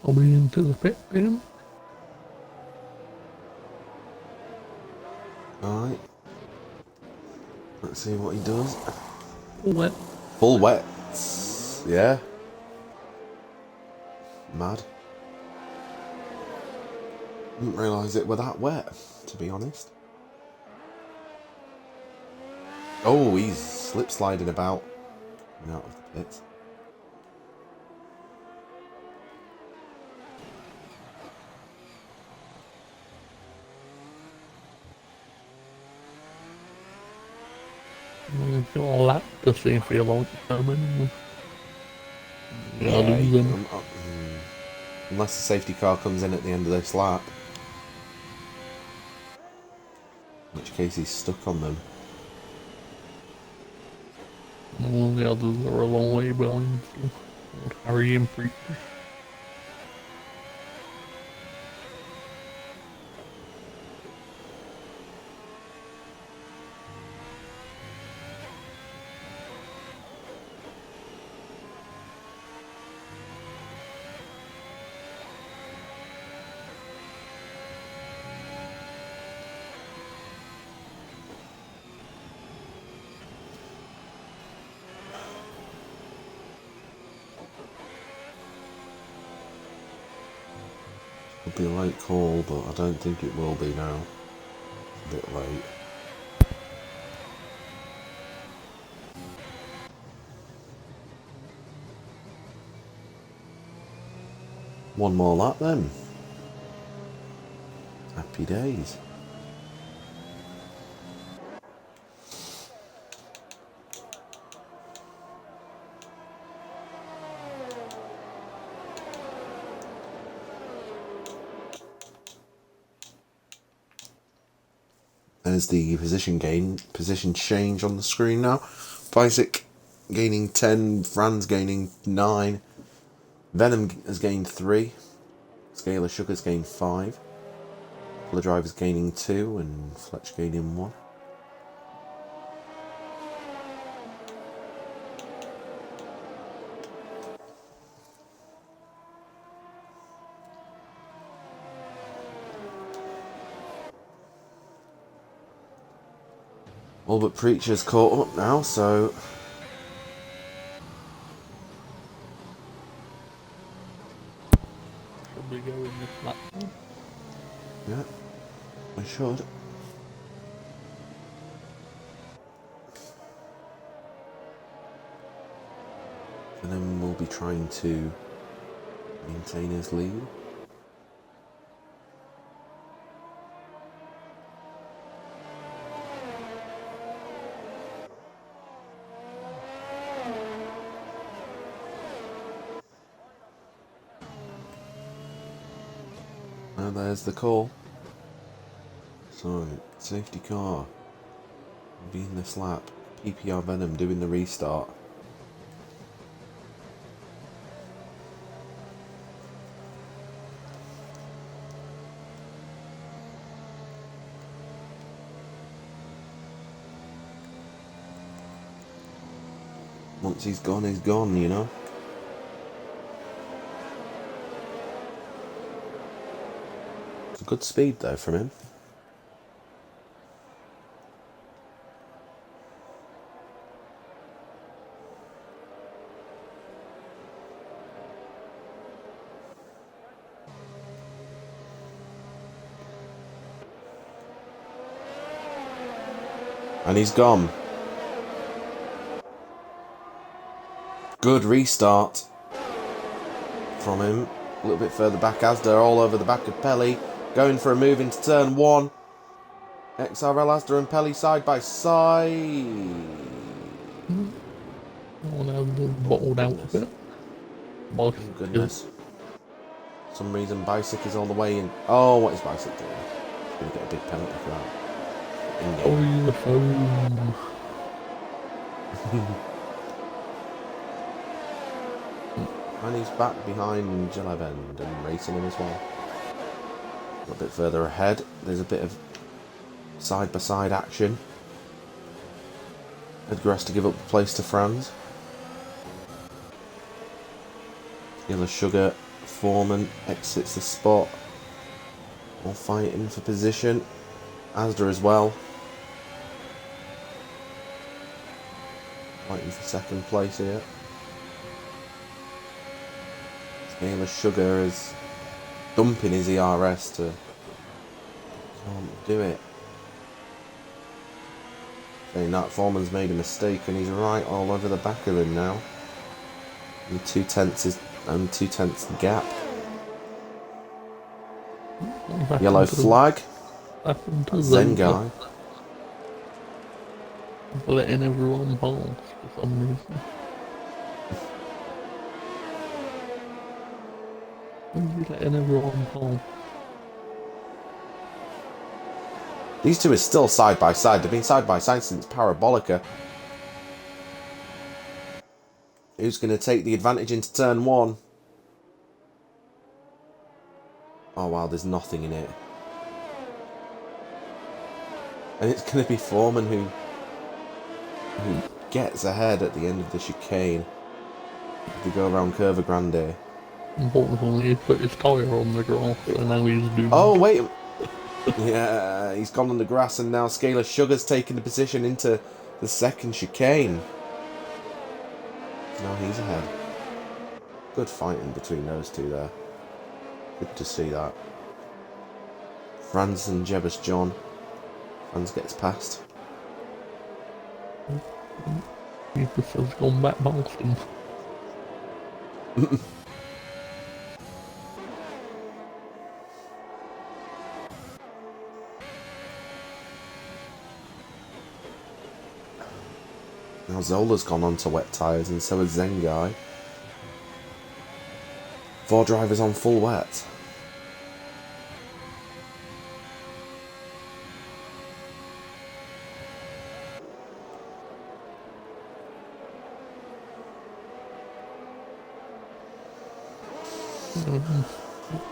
Coming into the pit bin. Alright. Let's see what he does. Wet. Full wet. Yeah. Mad. Didn't realise it were that wet, to be honest. Oh, he's slip sliding about out of the pits. He's got a lap to see if he likes it coming. Yeah, Yeah, losing. unless the safety car comes in at the end of this lap. In which case he's stuck on them. All the others are a long way behind, so Harry and Preacher. It'll be a late call, but I don't think it will be now. It's a bit late. One more lap then. Happy days. There's the position change on the screen now. Isaac gaining 10, Franz gaining 9, Venom has gained 3, Scalar Sugar's gained 5, the driver's gaining 2, and Fletch gaining 1. All but Preacher's caught up now, so Should we go in this lap? yeah, I should. Venom will be trying to maintain his lead. And there's the call. So, safety car will be in this lap. PPR Venom doing the restart. Once he's gone, you know. It's a good speed though from him. And he's gone. Good restart from him. A little bit further back, Asda all over the back of Pelly. Going for a move into turn 1. XRL, Asda and Pelly side by side. Oh, now the bottled out a bit. Oh goodness. For some reason Bicyc is all the way in. Oh, what is Bicyc doing? He's going to get a big penalty for that. Oh, the phone. And he's back behind Gillevend and racing him as well. A little bit further ahead, there's a bit of side-by-side action. Edgar has to give up the place to Franz. Yellow Sugar, Foreman exits the spot. All fighting for position. Asda as well. Fighting for second place here. Yellow Sugar is dumping his ERS to can't do it. Saying that Foreman's made a mistake and he's right all over the back of him now. And 2/10 gap. Yellow flag. Zen guy. letting everyone pass for some reason. Why are you letting everyone pass? These two are still side by side. They've been side by side since Parabolica. Who's going to take the advantage into turn one? Oh wow, there's nothing in it. And it's going to be Foreman who gets ahead at the end of the chicane. They go around Curva Grande. Unfortunately, he put his tyre on the grass, and now he's doomed. Oh, wait. Yeah, he's gone on the grass, and now Scalar Sugar's taking the position into the second chicane. Now he's ahead. Good fighting between those two there. Good to see that. Franz and Jebus John. Franz gets past. He just has gone back past him. Now Zola's gone on to wet tyres, and so has Zengai. 4 drivers on full wet.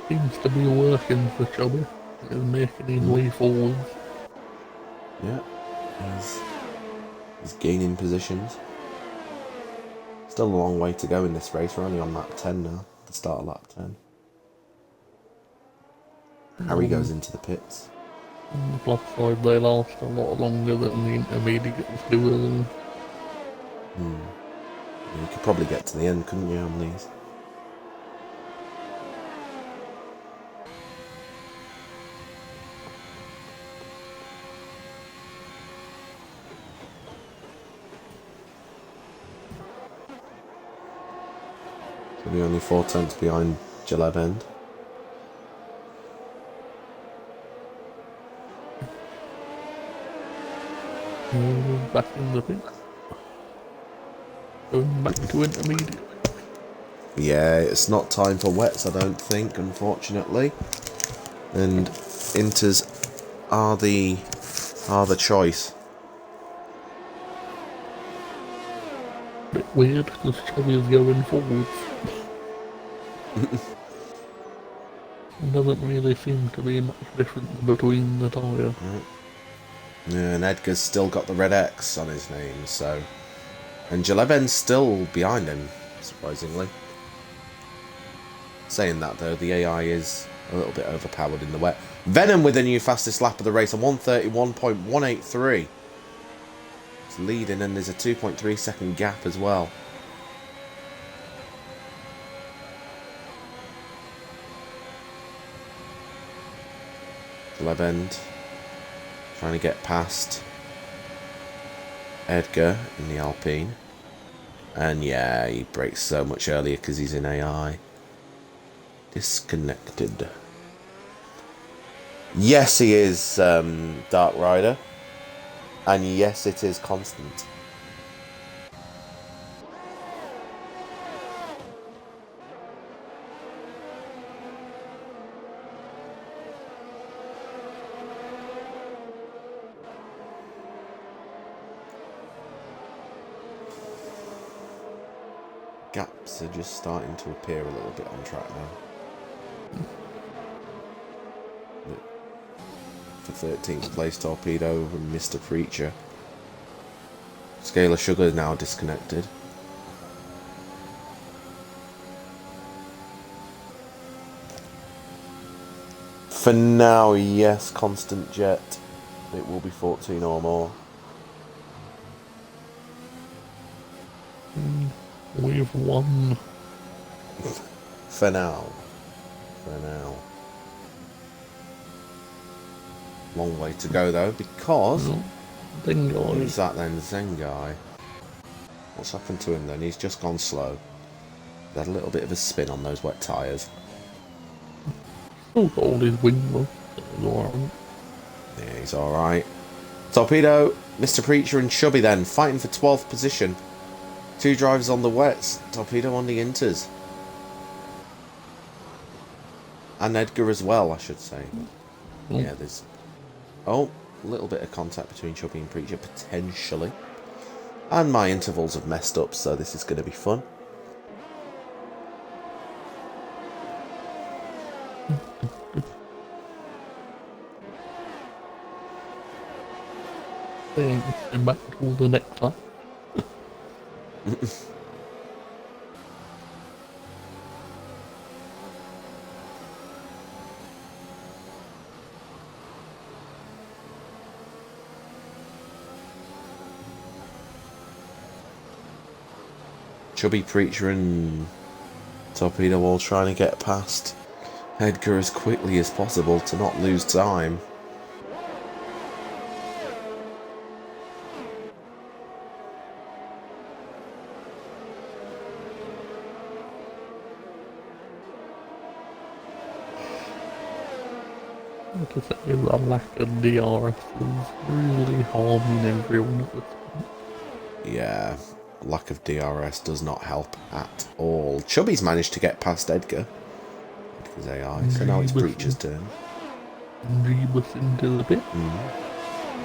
Seems to be working for Chubby. He's making his way forwards. Yeah, he's gaining positions. Still a long way to go in this race. We're only on lap 10 now. The start of lap 10. Harry goes into the pits. On the plus side, they last a lot longer than the intermediates do. You could probably get to the end, couldn't you, on these? So we're only 4 tenths behind Jaleb End. Back in the pit. Going back to intermediate. Yeah, it's not time for wets, I don't think, unfortunately. And inters are the choice. Bit weird because Chubby is going forwards. There doesn't really seem to be much difference between the tyre. Yeah, and Edgar's still got the red X on his name, so... And Jaleben's still behind him, surprisingly. Saying that, though, the AI is a little bit overpowered in the wet. Venom with the new fastest lap of the race, a 1:31.183. It's leading, and there's a 2.3 second gap as well. Levend trying to get past Edgar in the Alpine. And yeah, he brakes so much earlier because he's in AI. Disconnected. Yes, he is Dark Rider. And yes, it is Constant. Gaps are just starting to appear a little bit on track now. For 13th place, Torpedo and Mr. Preacher. Scalar Sugar is now disconnected. For now, yes, Constant Jet. It will be 14 or more. We've won. For now. For now. Long way to go though, because... Zengai. Who's that then? Zengai. What's happened to him then? He's just gone slow. He had a little bit of a spin on those wet tyres. Still got all his wing though. Yeah, he's alright. Torpedo, Mr. Preacher and Chubby then, fighting for 12th position. 2 drivers on the wets, Torpedo on the inters. And Edgar as well, I should say. Yeah, there's... Oh, a little bit of contact between Chubby and Preacher, potentially. And my intervals have messed up, so this is going to be fun. Back to the next time. Chubby, Preacher and Torpedo all trying to get past Edgar as quickly as possible to not lose time. To say the lack of DRS is really harming everyone at this point. Yeah, lack of DRS does not help at all. Chubby's managed to get past Edgar. Edgar's AI, so now it's Preacher's turn. Rebus into the pit.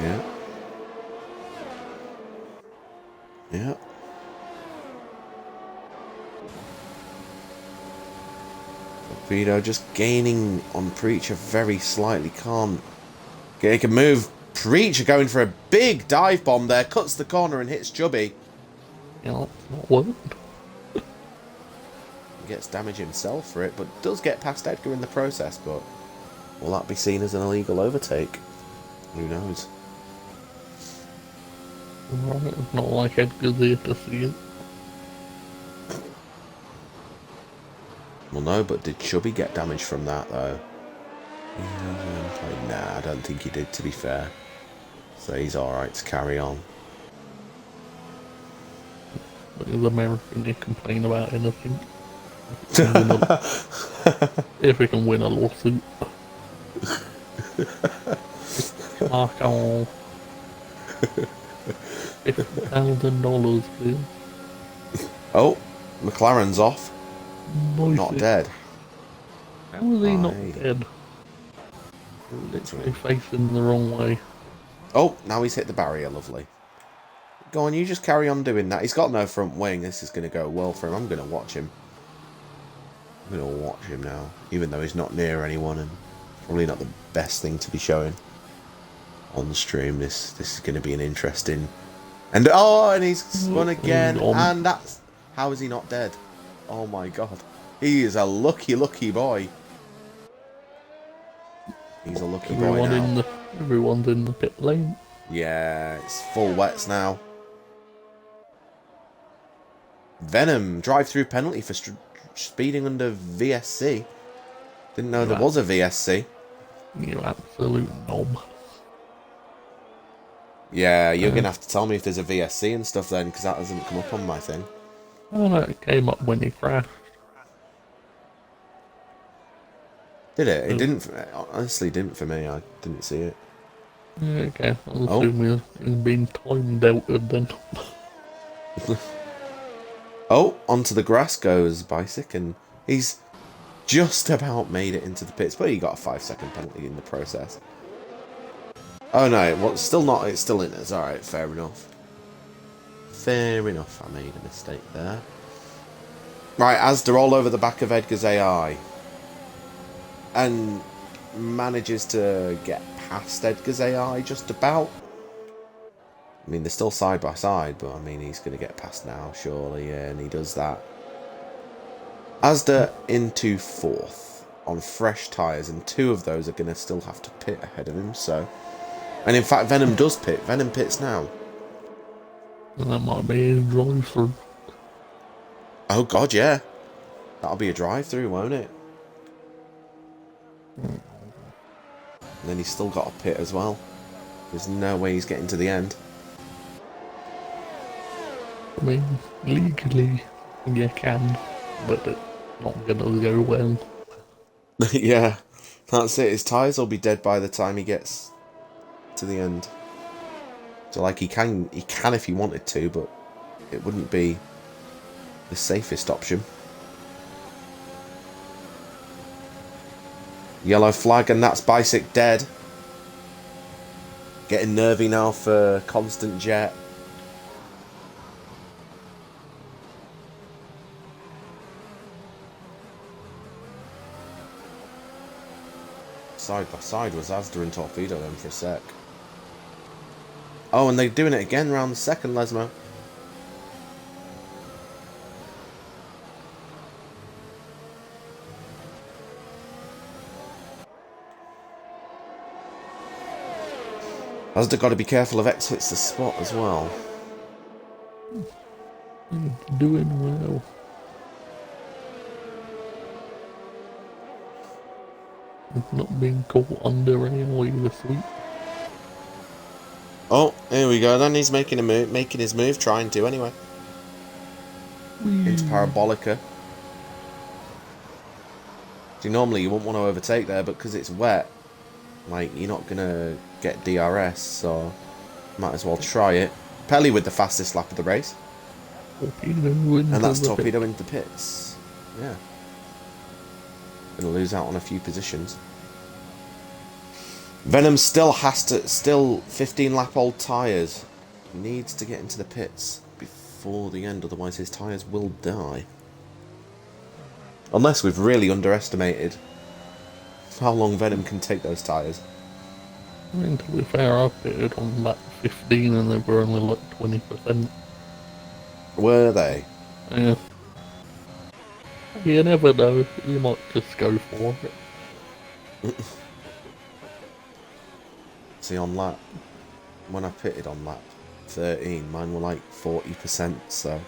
Yeah. Yeah. Torpedo just gaining on Preacher very slightly. He can move. Preacher going for a big dive bomb there. Cuts the corner and hits Chubby. Yeah, that's not worked. Gets damage himself for it, but does get past Edgar in the process. But will that be seen as an illegal overtake? Who knows? Right, it's not like Edgar's here to see it. Well, no, but did Chubby get damage from that, though? Nah, I don't think he did, to be fair. So he's alright to carry on. But as American, you complain about anything. If we can win a lawsuit. Mark on. $50,000, please. Oh, McLaren's off. Not dead. How is he not dead? Literally facing the wrong way. Oh, now he's hit the barrier, lovely. Go on, you just carry on doing that. He's got no front wing. This is going to go well for him. I'm going to watch him. I'm going to watch him now, even though he's not near anyone and probably not the best thing to be showing on the stream. This is going to be an interesting... And he's spun again, and that's... How is he not dead? Oh my god. He is a lucky, lucky boy. He's a lucky boy now. Everyone's in the pit lane. Yeah, it's full wets now. Venom, drive-through penalty for speeding under VSC. Didn't know there was a VSC. You absolute knob. Yeah, you're going to have to tell me if there's a VSC and stuff then, because that hasn't come up on my thing. Oh no, it came up when he crashed. Did it? It didn't. Honestly, didn't for me. I didn't see it. Okay, I'll assume he's been time delted then. Oh, onto the grass goes Bicyc, and he's just about made it into the pits, but he got a 5-second penalty in the process. Oh no, well, it's still not. It's still in. It's all right. Fair enough. Fair enough. I made a mistake there. Right, Asda all over the back of Edgar's AI. And manages to get past Edgar's AI just about. I mean, they're still side by side, but I mean, he's going to get past now, surely, yeah, and he does that. Asda into 4th on fresh tyres, and 2 of those are going to still have to pit ahead of him, so... And in fact, Venom does pit. Venom pits now. That might be his drive-through. Oh god, yeah. That'll be a drive-through, won't it? And then he's still got a pit as well. There's no way he's getting to the end. I mean, legally, you can, but it's not gonna go well. Yeah, that's it. His tyres will be dead by the time he gets to the end. So like he can if he wanted to, but it wouldn't be the safest option. Yellow flag, and that's Bicyc dead. Getting nervy now for Constant Jet. Side by side was Asda and Torpedo then for a sec. Oh, and they're doing it again round the second, Lesmo. Asda got to be careful of X hits the spot as well. Doing well. Not being caught under railway this week. Oh, here we go then. He's making his move, trying to anyway. Into Parabolica. See, normally you wouldn't want to overtake there, but because it's wet, like, you're not going to get DRS, so might as well try it. Pelly with the fastest lap of the race. And that's Torpedo into the pits. Yeah. Gonna lose out on a few positions. Venom still 15 lap old tyres. He needs to get into the pits before the end, otherwise his tyres will die. Unless we've really underestimated how long Venom can take those tyres. I mean, to be fair, I pitted on lap 15 and they were only like 20%. Were they? Yeah. You never know, you might just go for it. See, when I pitted on lap 13, mine were like 40%, so it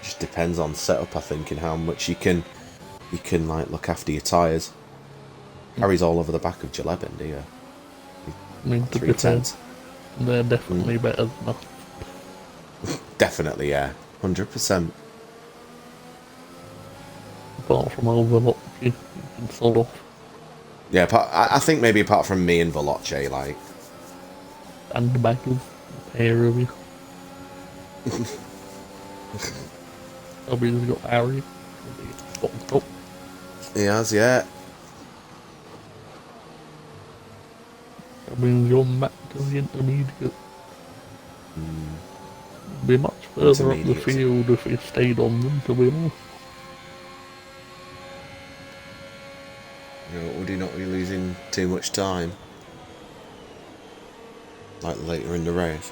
just depends on setup, I think, and how much you can like look after your tyres. Carries all over the back of Jalebin, do you? I mean, to be fair, they're definitely better than us. Definitely, yeah. 100%. Apart from Overlock, you can sort of. Yeah, I think maybe apart from me and Veloce, like. And the back of a pair of you. He's got Harry. Top. He has, yeah. That means you're back to the intermediate. Be much further up the field if you stayed on them, to be honest. You know, would he not be losing too much time? Like later in the race.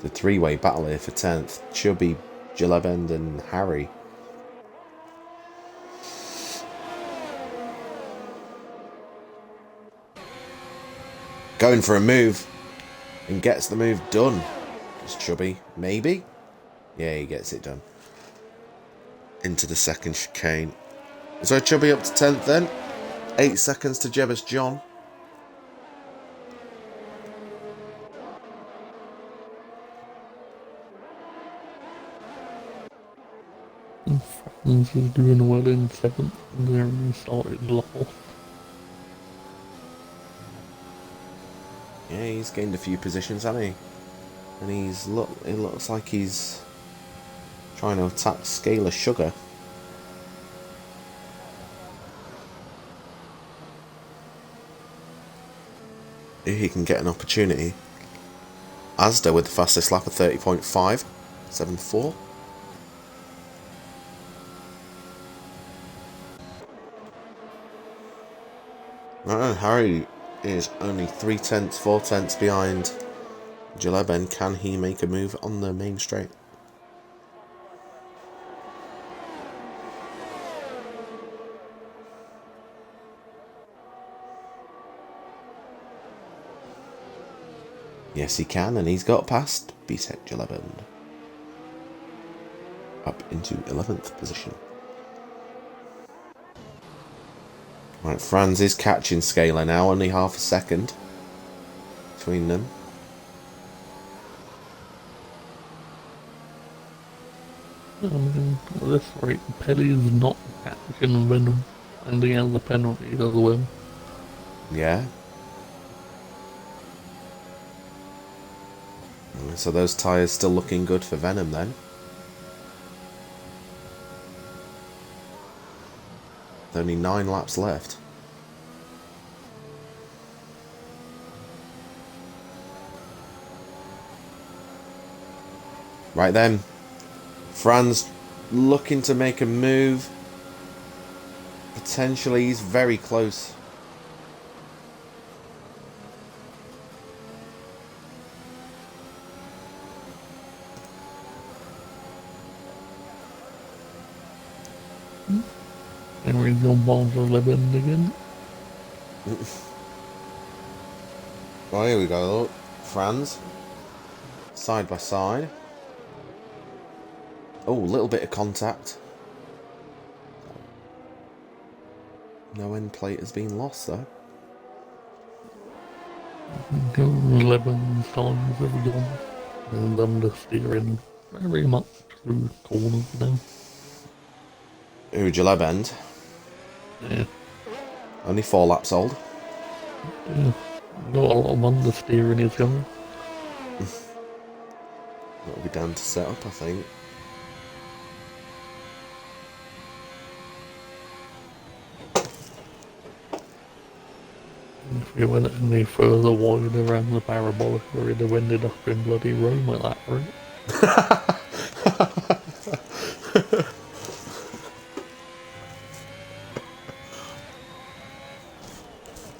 The three-way battle here for 10th. Chubby, Jalebend and Harry. Going for a move. And gets the move done. It's Chubby. Maybe? Yeah, he gets it done. Into the second chicane. So Chubby up to 10th then. 8 seconds to Jebbus John. Franz is doing well in 7th, and then started last. Yeah, he's gained a few positions, hasn't he? And it looks like he's trying to attack Scalar Sugar. If he can get an opportunity. Asda with the fastest lap of 30.5. 7.4. Right, Harry is only 3 tenths, 4 tenths behind Jaleben. Can he make a move on the main straight? Yes, he can, and he's got past Bisek Jaleben. Up into 11th position. Right, Franz is catching Scaler now, only half a second between them. I mean, at this rate, Pelly's not catching Venom, and he has the penalties as well. Yeah. So those tyres still looking good for Venom then. Only 9 laps left. Right then, Franz looking to make a move. Potentially, he's very close. And we're on Monza 11 again. Well, here we go, look. Franz. Side by side. Oh, a little bit of contact. No end plate has been lost, though. 11 times have gone, and understeering very much through corners now. Ooh, Jaleb end. Yeah, Only 4 laps old. yeah. Got a lot of understeering is going. That'll be down to set up, I think. If we went any further wide around the parabolic, we'd have ended up in bloody Rome at that rate.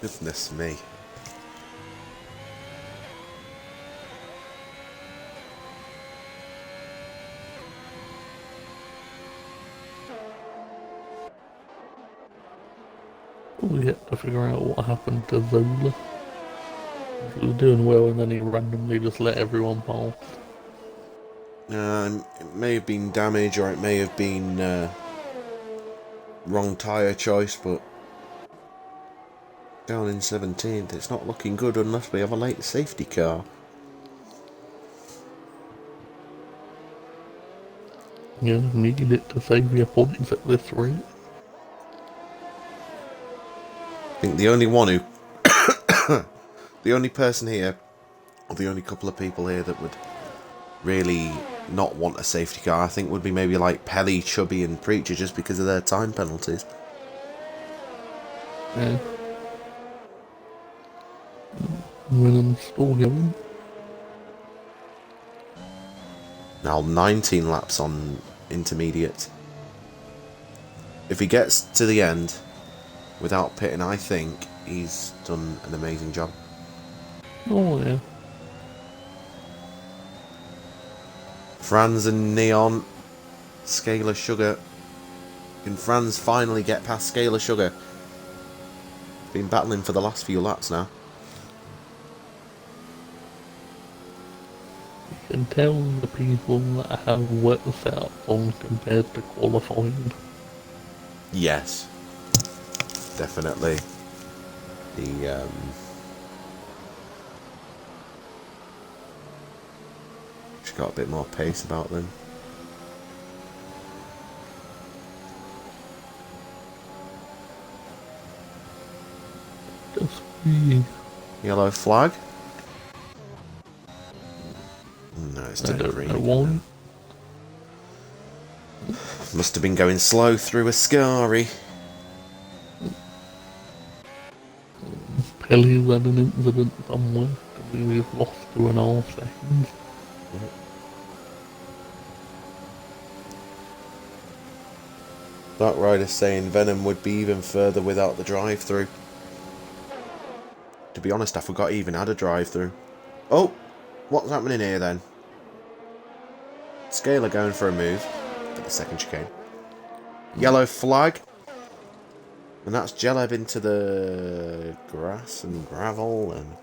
Goodness me. We had to figure out what happened to Zola. He was doing well and then he randomly just let everyone pass. It may have been damage or it may have been wrong tyre choice, but down in 17th, it's not looking good unless we have a late safety car. Yeah, needed it to save your points at this rate. I think the only one who... the only person here, or the only couple of people here that would really not want a safety car, I think would be maybe like Pelly, Chubby and Preacher, just because of their time penalties. Yeah. When still going. Now 19 laps on intermediate. If he gets to the end without pitting, I think he's done an amazing job. Oh yeah. Franz and Neon, Scalar Sugar. Can Franz finally get past Scalar Sugar? Been battling for the last few laps now. You can tell the people that have worked this out on compared to qualifying. Yes, definitely. The she's got a bit more pace about them. Just be... Yellow flag. No, it's I turned don't green. know why. Must have been going slow through a Scari. Pelly's had an incident somewhere. We've lost 2.5 seconds. Dark Rider saying Venom would be even further without the drive-through. To be honest, I forgot he even had a drive-through. Oh, what's happening here then? Scalar going for a move at the second chicane. Yellow flag. And that's Jeleb into the grass and gravel and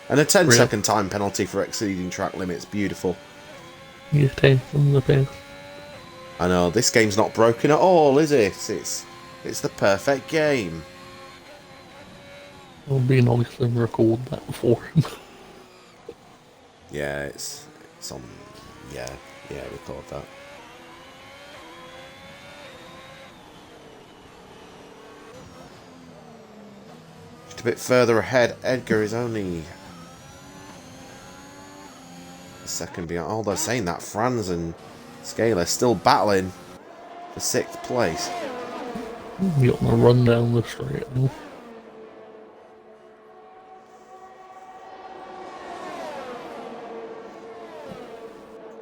a 10-second time penalty for exceeding track limits. Beautiful. You're taking the piss. I know, this game's not broken at all, is it? It's the perfect game. It would be nice to record that for him. Yeah, it's on. Yeah, record that. Just a bit further ahead, Edgar is only a second behind. Although saying that, Franz and Scaler still battling for 6th place. You got to run down the straight now.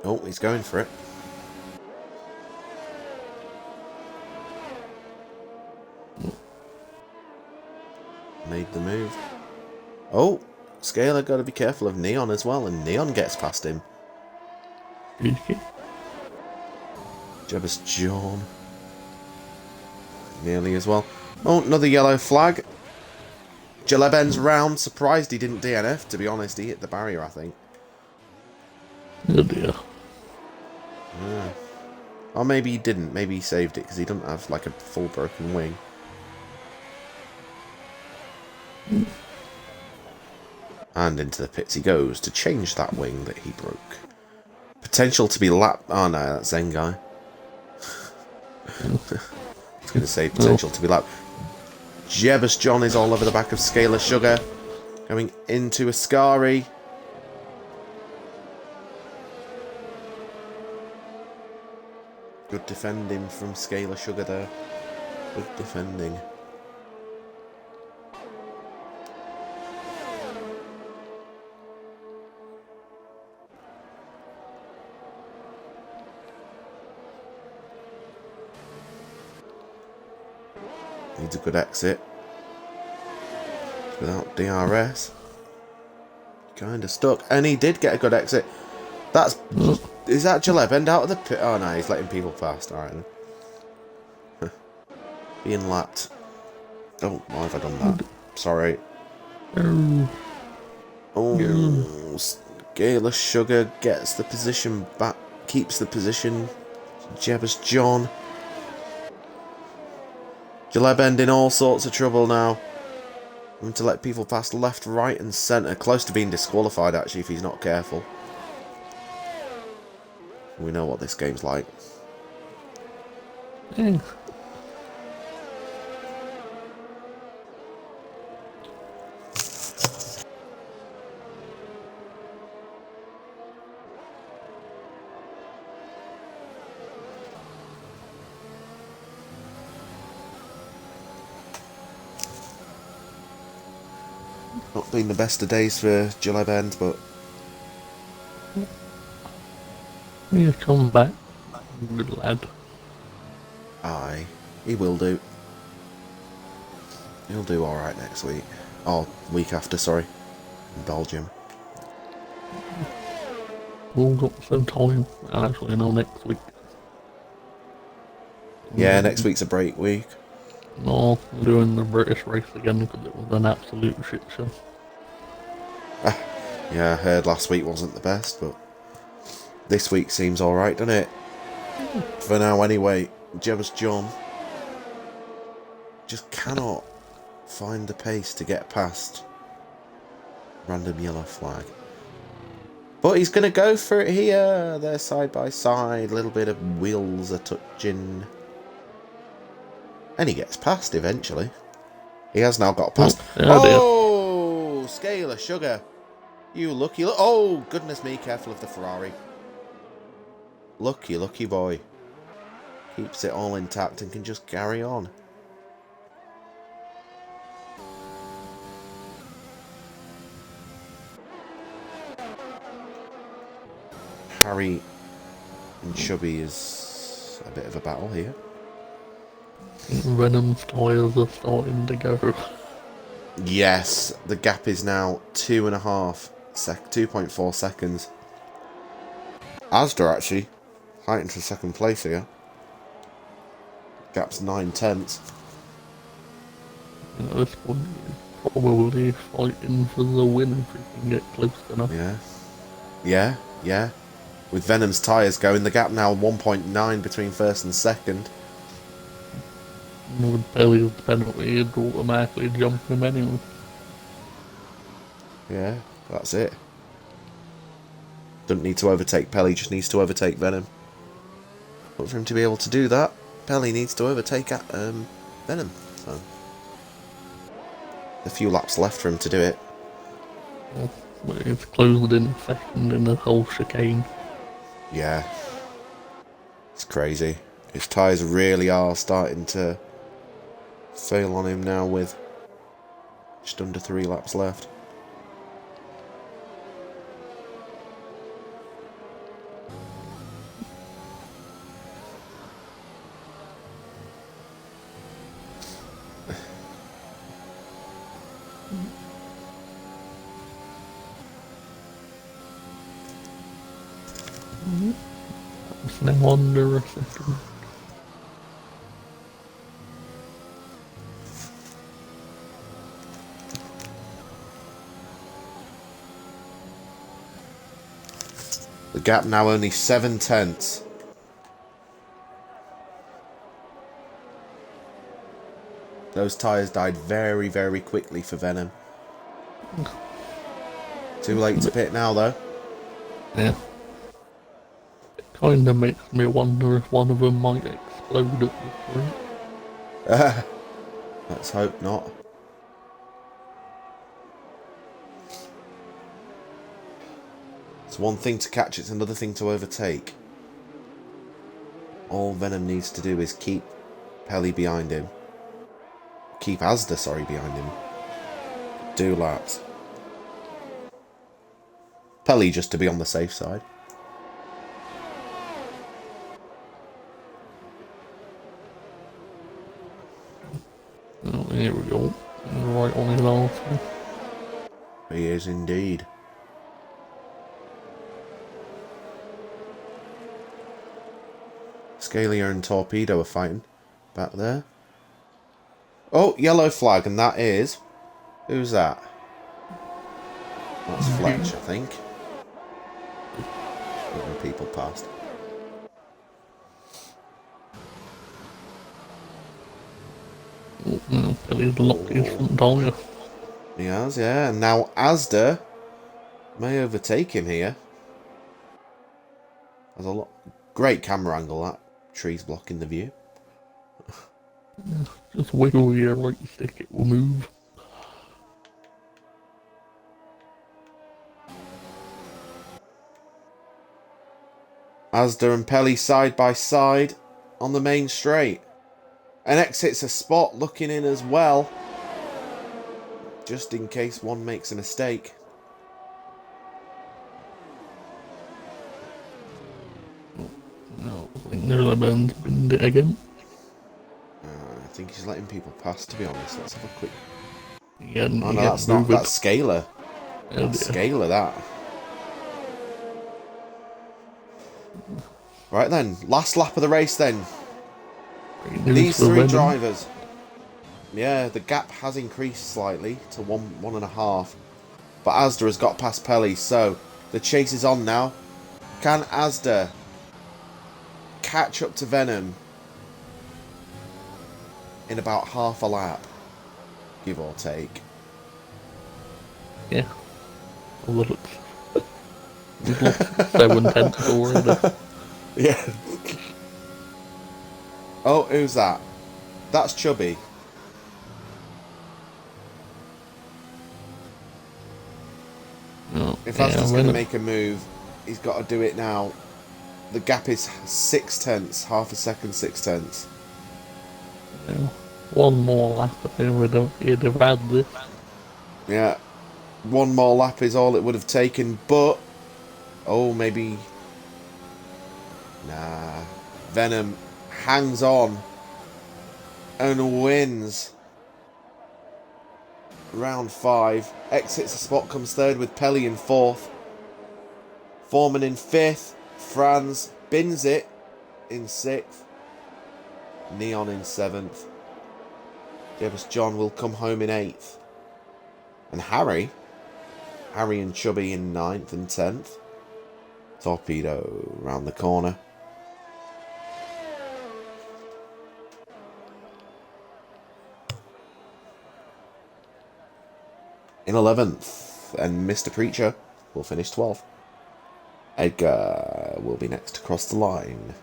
Oh, he's going for it. Made the move. Oh, Scaler got to be careful of Neon as well, and Neon gets past him. Jebus John. Nearly as well. Oh, another yellow flag. Jaleben's round. Surprised he didn't DNF, to be honest. He hit the barrier, I think. Oh dear. Yeah. Or maybe he didn't. Maybe he saved it because he doesn't have like a full broken wing. And into the pits he goes to change that wing that he broke. Potential to be lapped. Oh no, that's Zen guy. I was going to say potential to be lapped. Jebus John is all over the back of Scalar Sugar. Going into Ascari. Good defending from Scalar Sugar there. Good defending. Needs a good exit. Without DRS. Kind of stuck. And he did get a good exit. That's... Is that Jaleb out of the pit? Oh no, he's letting people past. Alright then. Being lapped. Oh, why have I done that? Sorry. Oh, Scalar Sugar gets the position back. Keeps the position. Jebus John. Jaleb in all sorts of trouble now. Having to let people pass left, right and centre. Close to being disqualified actually if he's not careful. We know what this game's like. Not been the best of days for Jaleb, but He'll come back. Good lad. aye, he will do. He'll do alright next week. Oh, week after, sorry. In Belgium. We'll got some time. Actually, no, next week. Yeah, next week's a break week. No, I'm doing the British race again because it was an absolute shit show. Yeah, I heard last week wasn't the best, but this week seems alright, doesn't it? For now, anyway. Jebus John just cannot find the pace to get past random yellow flag. But he's going to go for it here. They're side by side. A little bit of wheels are touching. And he gets past eventually. He has now got past. Oh, Scalar Sugar. You lucky. Oh, goodness me. Careful of the Ferrari. Lucky, lucky boy. Keeps it all intact and can just carry on. Harry and Chubby is a bit of a battle here. Venom's tyres are starting to go. Yes, the gap is now 2.4 seconds. Asda actually fighting for second place here. Gap's 9/10. At this point, you're probably fighting for the win if we can get close enough. Yeah. With Venom's tyres going, the gap now 1.9 between first and second. With Pelly's penalty, he'd automatically jump him anyway. Yeah, that's it. Doesn't need to overtake Pelly, just needs to overtake Venom. But for him to be able to do that, Pelly needs to overtake Venom. So, a few laps left for him to do it. Yeah, but he's closed in second in the whole chicane. Yeah. It's crazy. His tyres really are starting to fail on him now with just under 3 laps left. It's now under a second. The gap now only 7 tenths. Those tyres died very, very quickly for Venom. Too late to pit now, though. Yeah. It kinda makes me wonder if one of them might explode at this rate. Let's hope not. It's one thing to catch, it's another thing to overtake. All Venom needs to do is keep Pelly behind him. Keep Asda, sorry, behind him. Do laps. Pelly just to be on the safe side. Oh, here we go. Right on his arse. He is indeed. Scalia and Torpedo are fighting back there. Oh, yellow flag, and that is... Who's that? That's Fletch, I think. Letting people past. Oh, no, Pelly's locked his front tyre. He has, yeah. And now Asda may overtake him here. There's a lot... Great camera angle, that. Trees blocking the view. Just wiggle your right stick, it will move. Asda and Pelly side by side on the main straight. And exits a spot looking in as well. Just in case one makes a mistake. No, I think Nerleman's binned it again. I think he's letting people pass, to be honest. Let's have a quick... Yeah, Oh no, that's not. That's Scalar. Oh, That's Scalar, that. Right then, last lap of the race then. These three drivers. Yeah, the gap has increased slightly to 1.5. But Asda has got past Pelly, so the chase is on now. Can Asda catch up to Venom in about half a lap? Give or take. Yeah. Oh, look. He's lost 7 tenths already. Yeah. Oh, who's that? That's Chubby. Oh, If yeah, Asda's going to make a move, he's got to do it now. The gap is 6 tenths, half a second, 6 tenths. Yeah. One more lap, I think he'd have had this. Yeah. One more lap is all it would have taken, but... Oh, maybe... Nah. Venom hangs on and wins. Round 5. Exits a spot, comes third with Pelly in 4th. Foreman in 5th. Franz bins it in 6th. Neon in 7th. Jebus John will come home in 8th. And Harry and Chubby in 9th and 10th. Torpedo round the corner. In 11th, and Mr. Preacher will finish 12th. Edgar will be next across the line.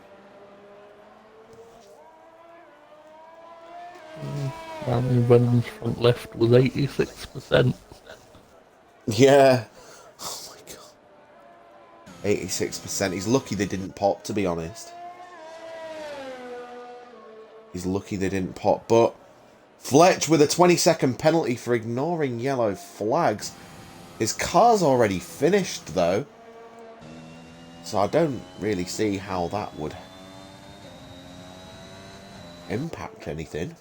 Venom's front left was 86%. Yeah. Oh my god. 86%. He's lucky they didn't pop, to be honest. He's lucky they didn't pop, but Fletch with a 20-second penalty for ignoring yellow flags. His car's already finished, though. So I don't really see how that would impact anything.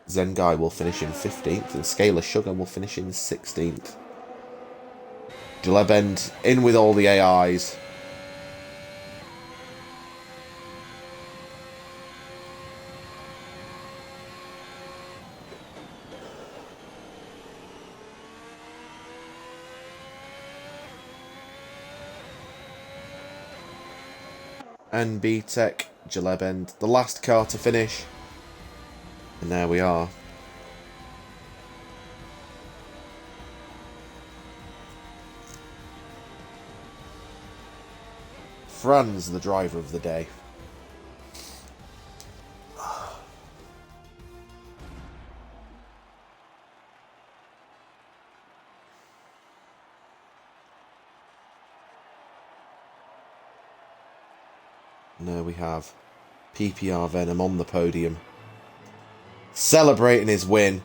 Zengai will finish in 15th, and Scalar Sugar will finish in 16th. Jalebend in with all the AIs. And B-Tech, Jalebend, the last car to finish. And there we are. Franz, the driver of the day. And there we have PPR Venom on the podium, celebrating his win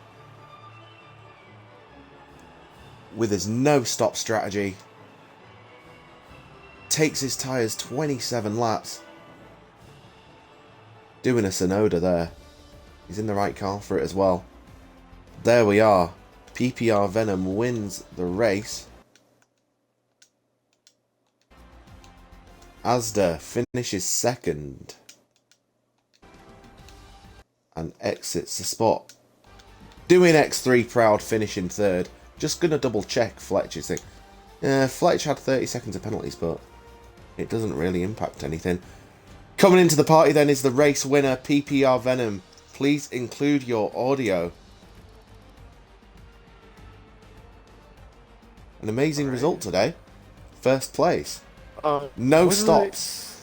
with his no-stop strategy. Takes his tyres 27 laps. Doing a Sonoda there. He's in the right car for it as well. There we are. PPR Venom wins the race. Asda finishes second and exits the spot. Doing X3 proud, finishing third. Just going to double check Fletcher's thing. Fletch had 30 seconds of penalties, but it doesn't really impact anything. Coming into the party then is the race winner, PPR Venom. Please include your audio. An amazing result today. First place. No stops.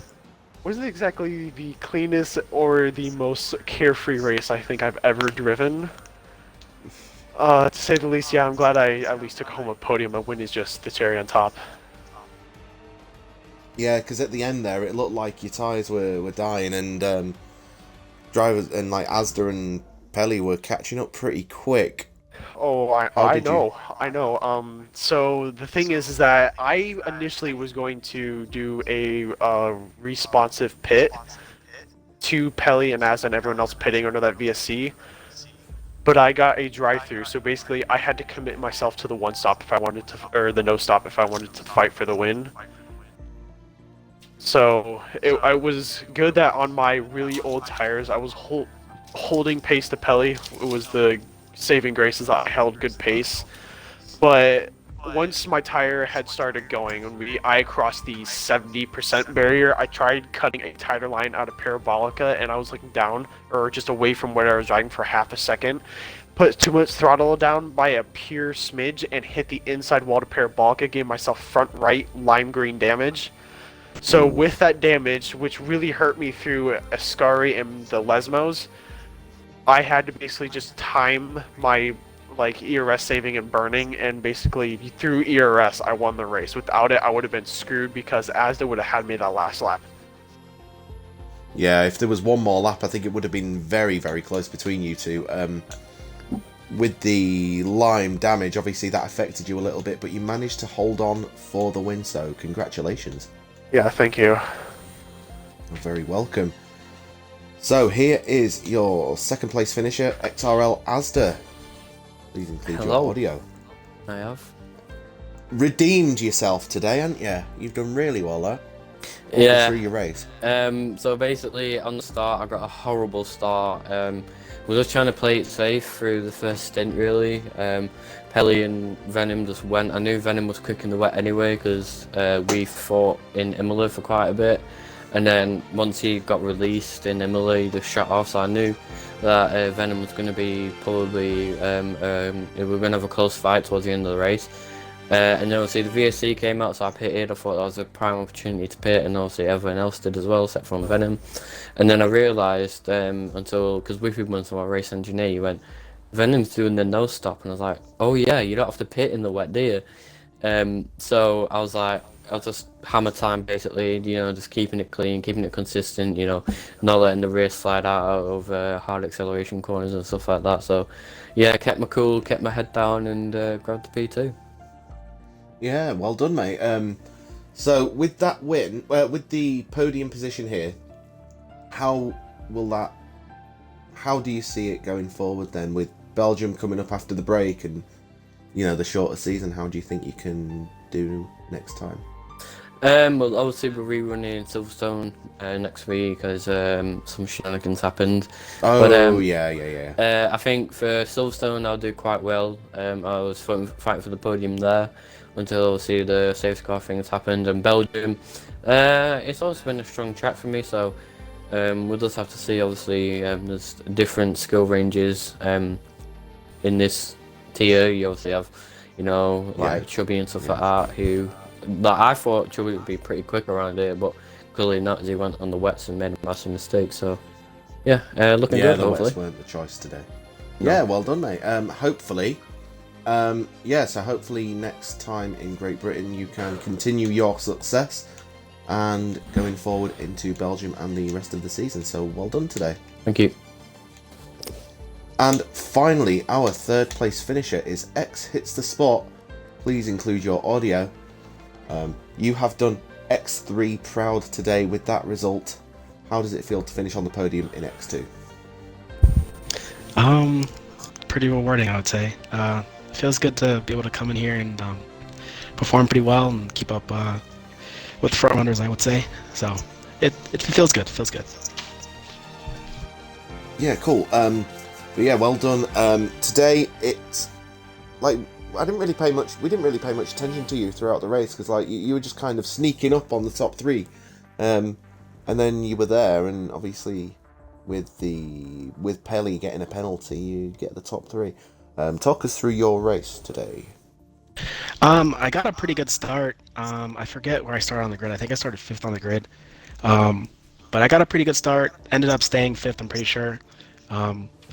Wasn't exactly the cleanest or the most carefree race I think I've ever driven. To say the least, yeah, I'm glad I at least took home a podium. A win is just the cherry on top. Yeah, because at the end there, it looked like your tyres were dying, and drivers and like Asda and Pelly were catching up pretty quick. Oh, I know. So the thing is that I initially was going to do a responsive pit to Pelly and Asda and everyone else pitting under that VSC. But I got a drive-through, so basically I had to commit myself to the one stop if I wanted to, or the no stop if I wanted to fight for the win. So I was good that on my really old tires, I was holding pace to Pelly. It was the saving grace is that I held good pace. But once my tire had started going, when I crossed the 70% barrier, I tried cutting a tire line out of Parabolica, and I was looking down, or just away from where I was driving for half a second. Put too much throttle down by a pure smidge and hit the inside wall to Parabolica, gave myself front right lime green damage. So with that damage, which really hurt me through Ascari and the Lesmos, I had to basically just time my ERS saving and burning, and basically through ERS I won the race. Without it, I would have been screwed because Asda would have had me that last lap. Yeah, if there was one more lap, I think it would have been very, very close between you two. With the lime damage, obviously that affected you a little bit, but you managed to hold on for the win, so congratulations. Yeah, thank you. You're very welcome. So here is your second place finisher, XRL Asda. Please include your audio. I have. Redeemed yourself today, haven't you? You've done really well there. Walk me Yeah. through your race. So basically, on the start, I got a horrible start. We're just trying to play it safe through the first stint, really. Pelly and Venom just went. I knew Venom was quick in the wet anyway because we fought in Imola for quite a bit. And then once he got released in Imola, he just shut off. So I knew that Venom was going to be probably we were going to have a close fight towards the end of the race. And then obviously the VSC came out, so I pitted. I thought that was a prime opportunity to pit, and obviously everyone else did as well, except from Venom. And then I realised, because Wiffy was my race engineer, he went, Venom's doing the no stop, and I was like, oh yeah, you don't have to pit in the wet, do you? So I was like, I'll just hammer time basically, just keeping it clean, keeping it consistent, not letting the race slide out of hard acceleration corners and stuff like that. So yeah, kept my cool, kept my head down, and grabbed the P2. Yeah, well done, mate. So with that win, with the podium position here, how do you see it going forward then, with Belgium coming up after the break and the shorter season? How do you think you can do next time? Well, obviously we're rerunning Silverstone next week as some shenanigans happened. Oh, but, yeah. I think for Silverstone I'll do quite well. I was fighting for the podium there until obviously the safety car things happened. And Belgium, it's always been a strong track for me, so we'll just have to see. Obviously, there's different skill ranges in this tier. You obviously have, like Chubby and stuff like that, who. Like, I thought Chubby would be pretty quick around here, but clearly not, as he went on the wets and made a massive mistake. So, yeah, looking good, the hopefully. wets weren't the choice today. No. Yeah, well done, mate. Hopefully, so hopefully next time in Great Britain you can continue your success and going forward into Belgium and the rest of the season. So, well done today. Thank you. And finally, our third place finisher is X Hits the Spot. Please include your audio. You have done X3 proud today with that result. How does it feel to finish on the podium in X2? Pretty rewarding, I would say. It feels good to be able to come in here and perform pretty well and keep up with the front runners, I would say. So it feels good. Yeah, cool. But yeah, well done. Today it's like we didn't really pay much attention to you throughout the race because like you were just kind of sneaking up on the top three, and then you were there, and obviously with Pelly getting a penalty, you get the top three. Talk us through your race today. I got a pretty good start. I forget where I started on the grid. I think I started 5th on the grid. But I got a pretty good start. Ended up staying 5th, I'm pretty sure.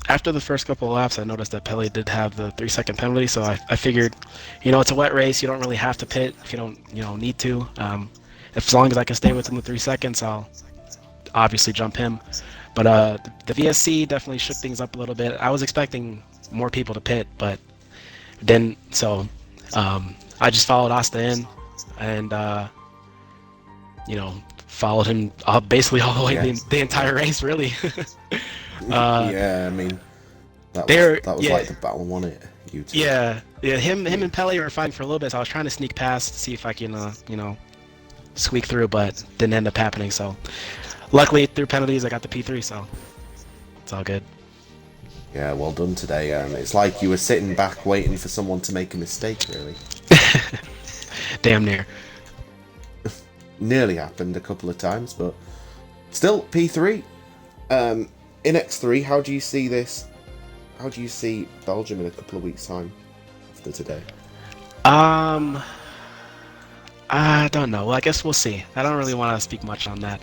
After the first couple of laps, I noticed that Pelly did have the 3-second penalty, so I figured, it's a wet race. You don't really have to pit if you don't, need to. As long as I can stay within the 3 seconds, I'll obviously jump him. But the VSC definitely shook things up a little bit. I was expecting more people to pit, but didn't. So I just followed Asta in and, followed him basically all the way the entire race, really. Yeah, I mean, that was like the battle, wasn't it? You two. Yeah, him and Pelly were fighting for a little bit, so I was trying to sneak past to see if I can, squeak through, but didn't end up happening. So, luckily through penalties, I got the P3, so it's all good. Yeah, well done today. It's like you were sitting back waiting for someone to make a mistake, really. Damn near. Nearly happened a couple of times, but still P3. In X3, how do you see this? How do you see Belgium in a couple of weeks' time after today? I don't know. Well, I guess we'll see. I don't really want to speak much on that,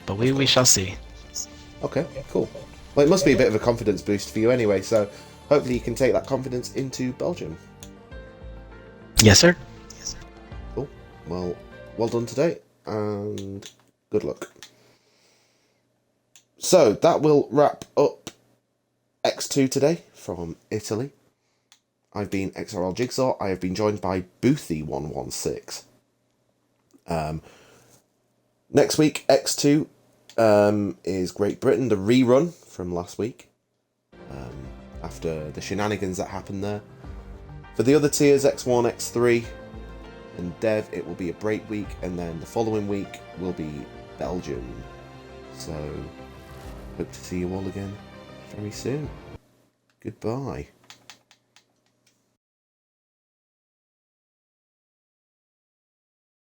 but we shall see. Okay, cool. Well, it must be a bit of a confidence boost for you anyway, so hopefully you can take that confidence into Belgium. Yes, sir. Cool. Well done today, and good luck. So that will wrap up X2 today from Italy. I've been XRL Jigsaw. I have been joined by Boothy116. Next week, X2 is Great Britain, the rerun from last week, after the shenanigans that happened there. For the other tiers, X1, X3, and Dev, it will be a break week, and then the following week will be Belgium. So, hope to see you all again very soon. Goodbye.